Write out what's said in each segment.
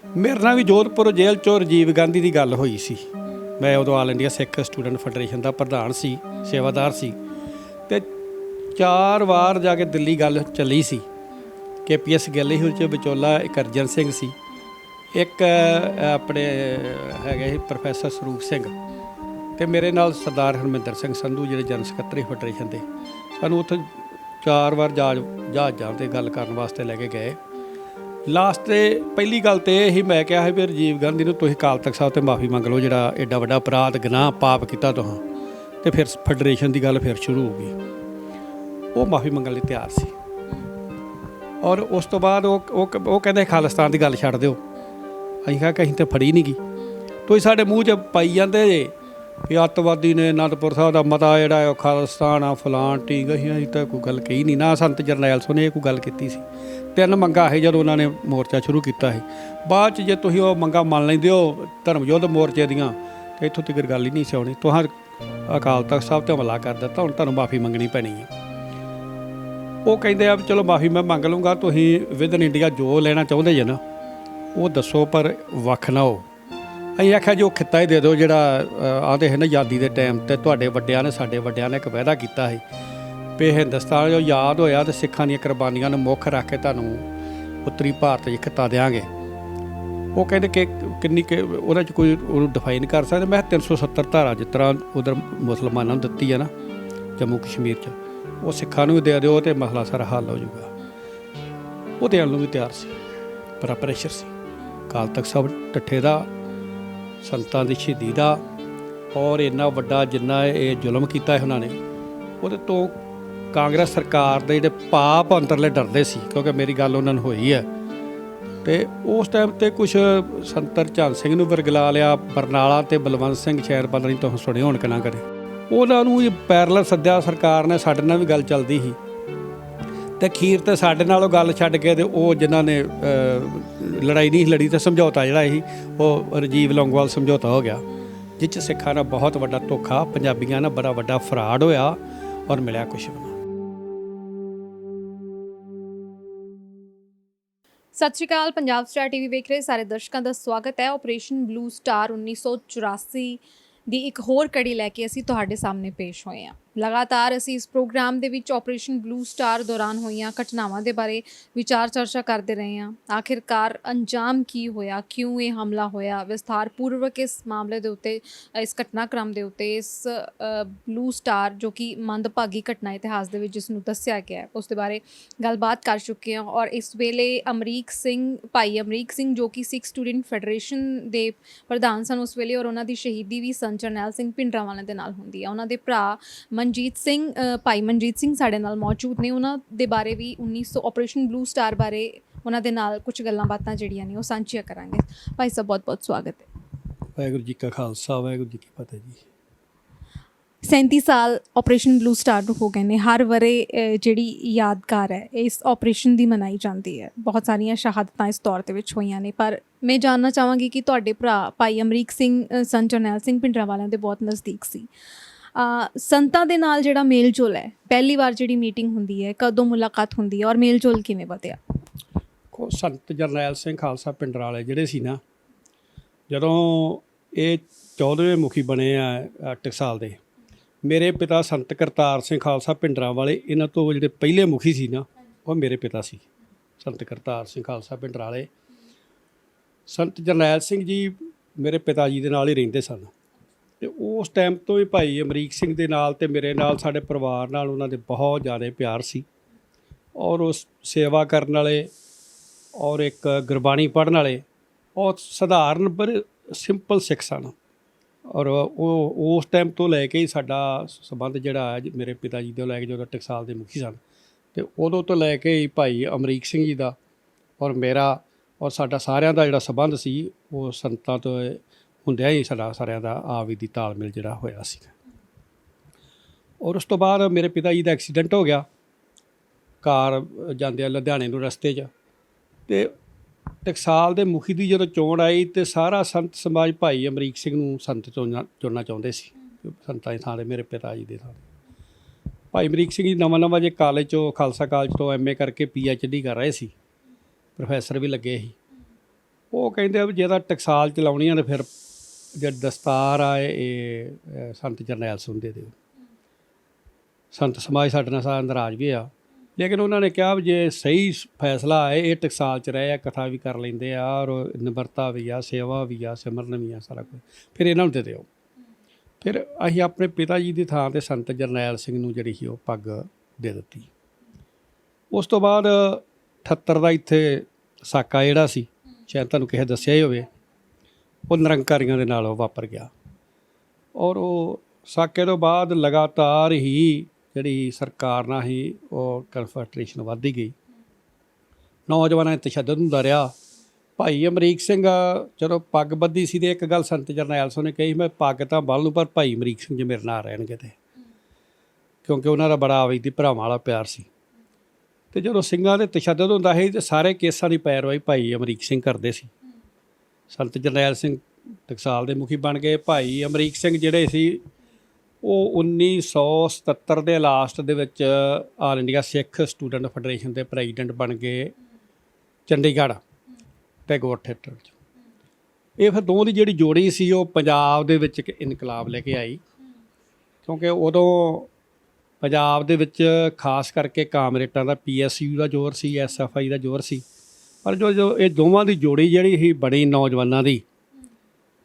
ਮੇਰੇ ਨਾਲ ਵੀ ਜੋਧਪੁਰ ਜੇਲ੍ਹ 'ਚੋਂ ਰਾਜੀਵ ਗਾਂਧੀ ਦੀ ਗੱਲ ਹੋਈ ਸੀ। ਮੈਂ ਉਦੋਂ ਆਲ ਇੰਡੀਆ ਸਿੱਖ ਸਟੂਡੈਂਟ ਫੈਡਰੇਸ਼ਨ ਦਾ ਪ੍ਰਧਾਨ ਸੀ, ਸੇਵਾਦਾਰ ਸੀ, ਅਤੇ 4 ਵਾਰ ਜਾ ਕੇ ਦਿੱਲੀ ਗੱਲ ਚੱਲੀ ਸੀ। KPS ਗਿੱਲ ਸੀ, ਉਹ 'ਚ ਵਿਚੋਲਾ ਇੱਕ ਅਰਜਨ ਸਿੰਘ ਸੀ, ਇੱਕ ਆਪਣੇ ਹੈਗੇ ਸੀ ਪ੍ਰੋਫੈਸਰ ਸਰੂਪ ਸਿੰਘ, ਅਤੇ ਮੇਰੇ ਨਾਲ ਸਰਦਾਰ ਹਰਮਿੰਦਰ ਸਿੰਘ ਸੰਧੂ ਜਿਹੜੇ ਜਨਰਲ ਸਕੱਤਰ ਫੈਡਰੇਸ਼ਨ ਦੇ। ਸਾਨੂੰ ਉੱਥੇ 4 ਵਾਰ ਜਹਾਜ਼ਾਂ 'ਤੇ ਗੱਲ ਕਰਨ ਵਾਸਤੇ ਲੈ ਕੇ ਗਏ। ਲਾਸਟ 'ਤੇ ਪਹਿਲੀ ਗੱਲ ਤਾਂ ਇਹ ਹੀ ਮੈਂ ਕਿਹਾ ਸੀ ਵੀ ਰਾਜੀਵ ਗਾਂਧੀ ਨੂੰ ਤੁਸੀਂ ਅਕਾਲ ਤਖ਼ਤ ਸਾਹਿਬ 'ਤੇ ਮਾਫੀ ਮੰਗ ਲਓ, ਜਿਹੜਾ ਐਡਾ ਵੱਡਾ ਅਪਰਾਧ ਗੁਨਾਹ ਪਾਪ ਕੀਤਾ ਤੁਸੀਂ, ਅਤੇ ਫਿਰ ਫੈਡਰੇਸ਼ਨ ਦੀ ਗੱਲ ਫਿਰ ਸ਼ੁਰੂ ਹੋ ਗਈ। ਉਹ ਮਾਫੀ ਮੰਗਣ ਲਈ ਤਿਆਰ ਸੀ, ਔਰ ਉਸ ਤੋਂ ਬਾਅਦ ਉਹ ਕਹਿੰਦੇ ਖਾਲਿਸਤਾਨ ਦੀ ਗੱਲ ਛੱਡ ਦਿਓ। ਅਸੀਂ ਕਿਹਾ ਕਿ ਅਸੀਂ ਤਾਂ ਫੜੀ ਨਹੀਂ ਗਈ, ਤੁਸੀਂ ਸਾਡੇ ਮੂੰਹ 'ਚ ਪਾਈ ਜਾਂਦੇ ਜੇ ਵੀ ਅੱਤਵਾਦੀ ਨੇ ਅਨੰਦਪੁਰ ਸਾਹਿਬ ਦਾ ਮਤਾ ਜਿਹੜਾ ਉਹ ਖਾਲਿਸਤਾਨ ਆ ਫਲਾਣ ਠੀਕ। ਅਸੀਂ ਤਾਂ ਕੋਈ ਗੱਲ ਕਹੀ ਨਹੀਂ, ਨਾ ਸੰਤ ਜਰਨੈਲ ਸਿੰਘ ਨੇ ਇਹ ਕੋਈ ਗੱਲ ਕੀਤੀ ਸੀ। 3 ਮੰਗਾਂ ਸੀ ਜਦੋਂ ਉਹਨਾਂ ਨੇ ਮੋਰਚਾ ਸ਼ੁਰੂ ਕੀਤਾ ਸੀ। ਬਾਅਦ 'ਚ ਜੇ ਤੁਸੀਂ ਉਹ ਮੰਗਾਂ ਮੰਨ ਲੈਂਦੇ ਹੋ ਧਰਮ ਯੁੱਧ ਮੋਰਚੇ ਦੀਆਂ, ਤਾਂ ਇੱਥੋਂ ਤੱਕ ਗੱਲ ਹੀ ਨਹੀਂ ਸੀ ਆਉਣੀ। ਤੁਹਾਂ ਅਕਾਲ ਤਖ਼ਤ ਸਾਹਿਬ 'ਤੇ ਹਮਲਾ ਕਰ ਦਿੱਤਾ, ਹੁਣ ਤੁਹਾਨੂੰ ਮਾਫੀ ਮੰਗਣੀ ਪੈਣੀ ਹੈ। ਉਹ ਕਹਿੰਦੇ ਆ ਵੀ ਚਲੋ ਮਾਫੀ ਮੈਂ ਮੰਗ ਲਊਂਗਾ, ਤੁਸੀਂ ਵਿਦਨ ਇੰਡੀਆ ਜੋ ਲੈਣਾ ਚਾਹੁੰਦੇ ਜੇ ਨਾ ਉਹ ਦੱਸੋ, ਪਰ ਵੱਖ ਨਾ ਹੋ। ਅਸੀਂ ਆਖਿਆ ਜੋ ਖਿੱਤਾ ਹੀ ਦੇ ਦਿਓ ਜਿਹੜਾ ਆਉਂਦੇ ਹੈ ਨਾ ਆਜ਼ਾਦੀ ਦੇ ਟਾਈਮ 'ਤੇ ਤੁਹਾਡੇ ਵੱਡਿਆਂ ਨੇ ਸਾਡੇ ਵੱਡਿਆਂ ਨੇ ਇੱਕ ਵਾਅਦਾ ਕੀਤਾ ਸੀ ਵੀ ਹਿੰਦੁਸਤਾਨ ਜੋ ਯਾਦ ਹੋਇਆ ਅਤੇ ਸਿੱਖਾਂ ਦੀਆਂ ਕੁਰਬਾਨੀਆਂ ਨੂੰ ਮੁੱਖ ਰੱਖ ਕੇ ਤੁਹਾਨੂੰ ਉੱਤਰੀ ਭਾਰਤ 'ਚ ਖਿੱਤਾ ਦਿਆਂਗੇ। ਉਹ ਕਹਿੰਦੇ ਕਿ ਕਿੰਨੀ ਕਿ ਉਹਦੇ 'ਚ ਕੋਈ ਉਹਨੂੰ ਡਿਫਾਈਨ ਕਰ ਸਕਦੇ। ਮੈਂ 370 ਧਾਰਾ ਜਿਸ ਤਰ੍ਹਾਂ ਉਧਰ ਮੁਸਲਮਾਨਾਂ ਨੂੰ ਦਿੱਤੀ ਹੈ ਨਾ ਜੰਮੂ ਕਸ਼ਮੀਰ 'ਚ, ਉਹ ਸਿੱਖਾਂ ਨੂੰ ਵੀ ਦੇ ਦਿਓ ਅਤੇ ਮਸਲਾ ਸਾਰਾ ਹੱਲ ਹੋ ਜਾਊਗਾ। ਉਹ ਦੇਣ ਨੂੰ ਵੀ ਤਿਆਰ ਸੀ, ਪਰ ਪ੍ਰੈਸ਼ਰ ਸੀ ਅਕਾਲ ਤਖ਼ਤ ਸਾਹਿਬ ਢੱਠੇ ਦਾ, ਸੰਤਾਂ ਦੀ ਸ਼ਹੀਦੀ ਦਾ, ਔਰ ਇੰਨਾ ਵੱਡਾ ਜਿੰਨਾ ਇਹ ਜ਼ੁਲਮ ਕੀਤਾ ਉਹਨਾਂ ਨੇ, ਉਹਦੇ ਤੋਂ ਕਾਂਗਰਸ ਸਰਕਾਰ ਦੇ ਜਿਹੜੇ ਪਾਪ ਅੰਦਰਲੇ ਡਰਦੇ ਸੀ, ਕਿਉਂਕਿ ਮੇਰੀ ਗੱਲ ਉਹਨਾਂ ਨੂੰ ਹੋਈ ਹੈ। ਅਤੇ ਉਸ ਟਾਈਮ 'ਤੇ ਕੁਛ ਸੰਤਰ ਚੰਦ ਸਿੰਘ ਨੂੰ ਵਰਗਲਾ ਲਿਆ, ਬਰਨਾਲਾ ਅਤੇ ਬਲਵੰਤ ਸਿੰਘ ਸ਼ਾਇਦ ਪਤਾ ਨਹੀਂ ਤੁਸੀਂ ਸੁਣੇ ਹੋਣ ਕਿ ਨਾ ਕਰੇ, ਉਹਨਾਂ ਨੂੰ ਇਹ ਪੈਰਲਲ ਸੱਦਿਆ ਸਰਕਾਰ ਨੇ। ਸਾਡੇ ਨਾਲ ਵੀ ਗੱਲ ਚੱਲਦੀ ਸੀ, ਅਤੇ ਅਖੀਰ 'ਤੇ ਸਾਡੇ ਨਾਲੋਂ ਗੱਲ ਛੱਡ ਕੇ ਅਤੇ ਉਹ ਜਿਨ੍ਹਾਂ ਨੇ ਲੜਾਈ ਨਹੀਂ ਲੜੀ ਅਤੇ ਸਮਝੌਤਾ ਜਿਹੜਾ ਸੀ ਉਹ ਰਾਜੀਵ ਲੌਂਗੋਵਾਲ ਸਮਝੌਤਾ ਹੋ ਗਿਆ, ਜਿਸ 'ਚ ਸਿੱਖਾਂ ਨਾਲ ਬਹੁਤ ਵੱਡਾ ਧੋਖਾ, ਪੰਜਾਬੀਆਂ ਨਾਲ ਬੜਾ ਵੱਡਾ ਫਰਾਡ ਹੋਇਆ, ਔਰ ਮਿਲਿਆ ਕੁਛ ਵੀ। ਸਤਿ ਸ਼੍ਰੀ ਅਕਾਲ। ਪੰਜਾਬ ਸਟਾਰ TV ਵੇਖ ਰਹੇ ਸਾਰੇ ਦਰਸ਼ਕਾਂ ਦਾ ਸਵਾਗਤ ਹੈ। ਆਪਰੇਸ਼ਨ ਬਲੂ ਸਟਾਰ 1984 ਦੀ ਇੱਕ ਹੋਰ ਕੜੀ ਲੈ ਕੇ ਅਸੀਂ ਤੁਹਾਡੇ ਸਾਹਮਣੇ ਪੇਸ਼ ਹੋਏ ਹਾਂ। ਲਗਾਤਾਰ ਅਸੀਂ ਇਸ ਪ੍ਰੋਗਰਾਮ ਦੇ ਵਿੱਚ ਆਪਰੇਸ਼ਨ ਬਲੂ ਸਟਾਰ ਦੌਰਾਨ ਹੋਈਆਂ ਘਟਨਾਵਾਂ ਦੇ ਬਾਰੇ ਵਿਚਾਰ ਚਰਚਾ ਕਰਦੇ ਰਹੇ ਹਾਂ। ਆਖਿਰਕਾਰ ਅੰਜਾਮ ਕੀ ਹੋਇਆ, ਕਿਉਂ ਇਹ ਹਮਲਾ ਹੋਇਆ, ਵਿਸਥਾਰਪੂਰਵਕ ਇਸ ਮਾਮਲੇ ਦੇ ਉੱਤੇ, ਇਸ ਘਟਨਾਕ੍ਰਮ ਦੇ ਉੱਤੇ, ਇਸ ਬਲੂ ਸਟਾਰ ਜੋ ਕਿ ਮੰਦਭਾਗੀ ਘਟਨਾ ਇਤਿਹਾਸ ਦੇ ਵਿੱਚ ਜਿਸ ਨੂੰ ਦੱਸਿਆ ਗਿਆ ਉਸ ਦੇ ਬਾਰੇ ਗੱਲਬਾਤ ਕਰ ਚੁੱਕੇ ਹਾਂ। ਔਰ ਇਸ ਵੇਲੇ ਭਾਈ ਅਮਰੀਕ ਸਿੰਘ ਜੋ ਕਿ ਸਿੱਖ ਸਟੂਡੈਂਟ ਫੈਡਰੇਸ਼ਨ ਦੇ ਪ੍ਰਧਾਨ ਸਨ ਉਸ ਵੇਲੇ, ਔਰ ਉਹਨਾਂ ਦੀ ਸ਼ਹੀਦੀ ਵੀ ਸੰਤ ਜਰਨੈਲ ਸਿੰਘ ਭਿੰਡਰਾਂਵਾਲੇ ਦੇ ਨਾਲ ਹੁੰਦੀ ਹੈ। ਉਹਨਾਂ ਦੇ ਭਰਾ ਭਾਈ ਮਨਜੀਤ ਸਿੰਘ ਸਾਡੇ ਨਾਲ ਮੌਜੂਦ ਨੇ। ਉਹਨਾਂ ਦੇ ਬਾਰੇ ਵੀ 1900 ਆਪਰੇਸ਼ਨ ਬਲੂ ਸਟਾਰ ਬਾਰੇ ਉਹਨਾਂ ਦੇ ਨਾਲ ਕੁਝ ਗੱਲਾਂ ਬਾਤਾਂ ਜਿਹੜੀਆਂ ਨੇ ਉਹ ਸਾਂਝੀਆਂ ਕਰਾਂਗੇ। ਭਾਈ ਸਾਹਿਬ ਬਹੁਤ ਬਹੁਤ ਸਵਾਗਤ ਹੈ। ਵਾਹਿਗੁਰੂ ਜੀ ਕਾ ਖਾਲਸਾ, ਵਾਹਿਗੁਰੂ ਜੀ ਕੀ ਫਤਿਹ ਜੀ। 37 ਸਾਲ ਆਪਰੇਸ਼ਨ ਬਲੂ ਸਟਾਰ ਨੂੰ ਹੋ ਗਏ ਨੇ। ਹਰ ਵਰੇ ਜਿਹੜੀ ਯਾਦਗਾਰ ਹੈ ਇਸ ਆਪਰੇਸ਼ਨ ਦੀ ਮਨਾਈ ਜਾਂਦੀ ਹੈ। ਬਹੁਤ ਸਾਰੀਆਂ ਸ਼ਹਾਦਤਾਂ ਇਸ ਦੌਰ ਦੇ ਵਿੱਚ ਹੋਈਆਂ ਨੇ, ਪਰ ਮੈਂ ਜਾਣਨਾ ਚਾਹਾਂਗੀ ਕਿ ਤੁਹਾਡੇ ਭਰਾ ਭਾਈ ਅਮਰੀਕ ਸਿੰਘ ਸੰਤ ਜਰਨੈਲ ਸਿੰਘ ਭਿੰਡਰਾਂਵਾਲਿਆਂ ਦੇ ਬਹੁਤ ਨਜ਼ਦੀਕ ਸੀ। ਸੰਤਾਂ ਦੇ ਨਾਲ ਜਿਹੜਾ ਮੇਲ ਜੋਲ ਹੈ, ਪਹਿਲੀ ਵਾਰ ਜਿਹੜੀ ਮੀਟਿੰਗ ਹੁੰਦੀ ਹੈ, ਕਦੋਂ ਮੁਲਾਕਾਤ ਹੁੰਦੀ ਹੈ, ਔਰ ਮੇਲ ਜੋਲ ਕਿਵੇਂ ਵਧਿਆ? ਸੰਤ ਜਰਨੈਲ ਸਿੰਘ ਖਾਲਸਾ ਭਿੰਡਰਾਂਵਾਲੇ ਜਿਹੜੇ ਸੀ ਨਾ, ਜਦੋਂ ਇਹ 14ਵੇਂ ਮੁਖੀ ਬਣੇ ਆ ਟਕਸਾਲ ਦੇ, ਮੇਰੇ ਪਿਤਾ ਸੰਤ ਕਰਤਾਰ ਸਿੰਘ ਖਾਲਸਾ ਭਿੰਡਰਾਂਵਾਲੇ, ਇਹਨਾਂ ਤੋਂ ਜਿਹੜੇ ਪਹਿਲੇ ਮੁਖੀ ਸੀ ਨਾ ਉਹ ਮੇਰੇ ਪਿਤਾ ਸੀ, ਸੰਤ ਕਰਤਾਰ ਸਿੰਘ ਖਾਲਸਾ ਭਿੰਡਰਾਂਵਾਲੇ। ਸੰਤ ਜਰਨੈਲ ਸਿੰਘ ਜੀ ਮੇਰੇ ਪਿਤਾ ਜੀ ਦੇ ਨਾਲ ਹੀ ਰਹਿੰਦੇ ਸਨ, ਅਤੇ ਉਸ ਟਾਈਮ ਤੋਂ ਹੀ ਭਾਈ ਅਮਰੀਕ ਸਿੰਘ ਦੇ ਨਾਲ ਅਤੇ ਮੇਰੇ ਨਾਲ, ਸਾਡੇ ਪਰਿਵਾਰ ਨਾਲ ਉਹਨਾਂ ਦੇ ਬਹੁਤ ਜ਼ਿਆਦਾ ਪਿਆਰ ਸੀ। ਔਰ ਉਸ ਸੇਵਾ ਕਰਨ ਵਾਲੇ, ਔਰ ਇੱਕ ਗੁਰਬਾਣੀ ਪੜ੍ਹਨ ਵਾਲੇ, ਬਹੁਤ ਸਧਾਰਨ ਪਰ ਸਿੰਪਲ ਸਿੱਖ ਸਨ। ਔਰ ਉਹ ਉਸ ਟਾਈਮ ਤੋਂ ਲੈ ਕੇ ਹੀ ਸਾਡਾ ਸੰਬੰਧ ਜਿਹੜਾ ਹੈ ਮੇਰੇ ਪਿਤਾ ਜੀ ਤੋਂ ਲੈ ਕੇ ਜਦੋਂ ਟਕਸਾਲ ਦੇ ਮੁਖੀ ਸਨ, ਅਤੇ ਉਦੋਂ ਤੋਂ ਲੈ ਕੇ ਹੀ ਭਾਈ ਅਮਰੀਕ ਸਿੰਘ ਜੀ ਦਾ ਔਰ ਮੇਰਾ ਔਰ ਸਾਡਾ ਸਾਰਿਆਂ ਦਾ ਜਿਹੜਾ ਸੰਬੰਧ ਸੀ ਉਹ ਸੰਤਾਂ ਤੋਂ ਹੁੰਦਿਆਂ ਹੀ ਸਾਡਾ ਸਾਰਿਆਂ ਦਾ ਆਪਦੀ ਤਾਲਮੇਲ ਜਿਹੜਾ ਹੋਇਆ ਸੀ। ਔਰ ਉਸ ਤੋਂ ਬਾਅਦ ਮੇਰੇ ਪਿਤਾ ਜੀ ਦਾ ਐਕਸੀਡੈਂਟ ਹੋ ਗਿਆ ਕਾਰ ਜਾਂਦਿਆਂ ਲੁਧਿਆਣੇ ਨੂੰ ਰਸਤੇ 'ਚ, ਅਤੇ ਟਕਸਾਲ ਦੇ ਮੁਖੀ ਦੀ ਜਦੋਂ ਚੋਣ ਆਈ ਤਾਂ ਸਾਰਾ ਸੰਤ ਸਮਾਜ ਭਾਈ ਅਮਰੀਕ ਸਿੰਘ ਨੂੰ ਸੰਤ ਚੁਣਨਾ ਚਾਹੁੰਦੇ ਸੀ। ਸੰਤਾਂ ਦੀ ਥਾਂ 'ਤੇ ਮੇਰੇ ਪਿਤਾ ਜੀ ਦੇ ਥਾਂ 'ਤੇ ਭਾਈ ਅਮਰੀਕ ਸਿੰਘ ਜੀ ਨਵਾਂ ਜੇ ਕਾਲਜ 'ਚੋਂ, ਖਾਲਸਾ ਕਾਲਜ ਤੋਂ MA ਕਰਕੇ PhD ਕਰ ਰਹੇ ਸੀ, ਪ੍ਰੋਫੈਸਰ ਵੀ ਲੱਗੇ ਸੀ। ਉਹ ਕਹਿੰਦੇ ਆ ਵੀ ਜੇ ਤਾਂ ਟਕਸਾਲ ਚਲਾਉਣੀ ਆ ਤਾਂ ਫਿਰ ਜਿਹੜੀ ਦਸਤਾਰ ਆ ਇਹ ਸੰਤ ਜਰਨੈਲ ਸਿੰਘ ਦੇ ਦਿਓ। ਸੰਤ ਸਮਾਜ ਸਾਡੇ ਨਾਲ ਸਾਰਾ ਨਾਰਾਜ਼ ਵੀ ਆ, ਲੇਕਿਨ ਉਹਨਾਂ ਨੇ ਕਿਹਾ ਵੀ ਜੇ ਸਹੀ ਫੈਸਲਾ ਹੈ ਇਹ ਟਕਸਾਲ 'ਚ ਰਹੇ ਆ, ਕਥਾ ਵੀ ਕਰ ਲੈਂਦੇ ਆ ਔਰ ਨਿਮਰਤਾ ਵੀ ਆ, ਸੇਵਾ ਵੀ ਆ, ਸਿਮਰਨ ਵੀ ਆ, ਸਾਰਾ ਕੁਝ, ਫਿਰ ਇਹਨਾਂ ਨੂੰ ਦੇ ਦਿਓ। ਫਿਰ ਅਸੀਂ ਆਪਣੇ ਪਿਤਾ ਜੀ ਦੀ ਥਾਂ 'ਤੇ ਸੰਤ ਜਰਨੈਲ ਸਿੰਘ ਨੂੰ ਜਿਹੜੀ ਸੀ ਉਹ ਪੱਗ ਦੇ ਦਿੱਤੀ। ਉਸ ਤੋਂ ਬਾਅਦ 78 ਦਾ ਇੱਥੇ ਸਾਕਾ ਜਿਹੜਾ ਸੀ, ਸ਼ਾਇਦ ਤੁਹਾਨੂੰ ਕਿਸੇ ਦੱਸਿਆ ਹੀ ਹੋਵੇ, ਉਹ ਨਿਰੰਕਾਰੀਆਂ ਦੇ ਨਾਲ ਉਹ ਵਾਪਰ ਗਿਆ। ਔਰ ਉਹ ਸਾਕੇ ਤੋਂ ਬਾਅਦ ਲਗਾਤਾਰ ਹੀ ਜਿਹੜੀ ਸਰਕਾਰ ਨਾਲ ਹੀ ਉਹ ਕਨਫੈਡਰੇਸ਼ਨ ਵੱਧਦੀ ਗਈ, ਨੌਜਵਾਨਾਂ 'ਤੇ ਤਸ਼ੱਦਦ ਹੁੰਦਾ ਰਿਹਾ। ਭਾਈ ਅਮਰੀਕ ਸਿੰਘ ਜਦੋਂ ਪੱਗ ਬੱਧੀ ਸੀ ਤੇ ਇੱਕ ਗੱਲ ਸੰਤ ਜਰਨੈਲ ਸਿੰਘ ਨੇ ਕਹੀ, ਮੈਂ ਪੱਗ ਤਾਂ ਬੰਨ੍ਹ ਲੂੰ ਪਰ ਭਾਈ ਅਮਰੀਕ ਸਿੰਘ ਜੀ ਮੇਰੇ ਨਾਲ ਰਹਿਣਗੇ, ਤੇ ਕਿਉਂਕਿ ਉਹਨਾਂ ਦਾ ਬੜਾ ਆਵੀ ਦੀ ਭਰਾਵਾਂ ਵਾਲਾ ਪਿਆਰ ਸੀ। ਤੇ ਜਦੋਂ ਸਿੰਘਾਂ ਦੇ ਤਸ਼ੱਦਦ ਹੁੰਦਾ ਸੀ ਤੇ ਸਾਰੇ ਕੇਸਾਂ ਦੀ ਪੈਰਵਾਈ ਭਾਈ ਅਮਰੀਕ ਸਿੰਘ ਕਰਦੇ ਸੀ। ਸੰਤ ਜਰਨੈਲ ਸਿੰਘ ਟਕਸਾਲ ਦੇ ਮੁਖੀ ਬਣ ਗਏ। ਭਾਈ ਅਮਰੀਕ ਸਿੰਘ ਜਿਹੜੇ ਸੀ ਉਹ 1977 ਦੇ ਲਾਸਟ ਦੇ ਵਿੱਚ ਆਲ ਇੰਡੀਆ ਸਿੱਖ ਸਟੂਡੈਂਟ ਫੈਡਰੇਸ਼ਨ ਦੇ ਪ੍ਰੈਜ਼ੀਡੈਂਟ ਬਣ ਗਏ ਚੰਡੀਗੜ੍ਹ ਟੈਗੋਰ ਥੀਏਟਰ ਵਿੱਚ। ਇਹ ਫਿਰ ਦੋਵਾਂ ਦੀ ਜਿਹੜੀ ਜੋੜੀ ਸੀ ਉਹ ਪੰਜਾਬ ਦੇ ਵਿੱਚ ਇੱਕ ਇਨਕਲਾਬ ਲੈ ਕੇ ਆਈ, ਕਿਉਂਕਿ ਉਦੋਂ ਪੰਜਾਬ ਦੇ ਵਿੱਚ ਖਾਸ ਕਰਕੇ ਕਾਮਰੇਟਾਂ ਦਾ PSU ਦਾ ਜ਼ੋਰ ਸੀ, SFI ਦਾ ਜ਼ੋਰ ਸੀ। ਪਰ ਜੋ ਇਹ ਦੋਵਾਂ ਦੀ ਜੋੜੀ ਜਿਹੜੀ ਸੀ ਬਣੀ ਨੌਜਵਾਨਾਂ ਦੀ,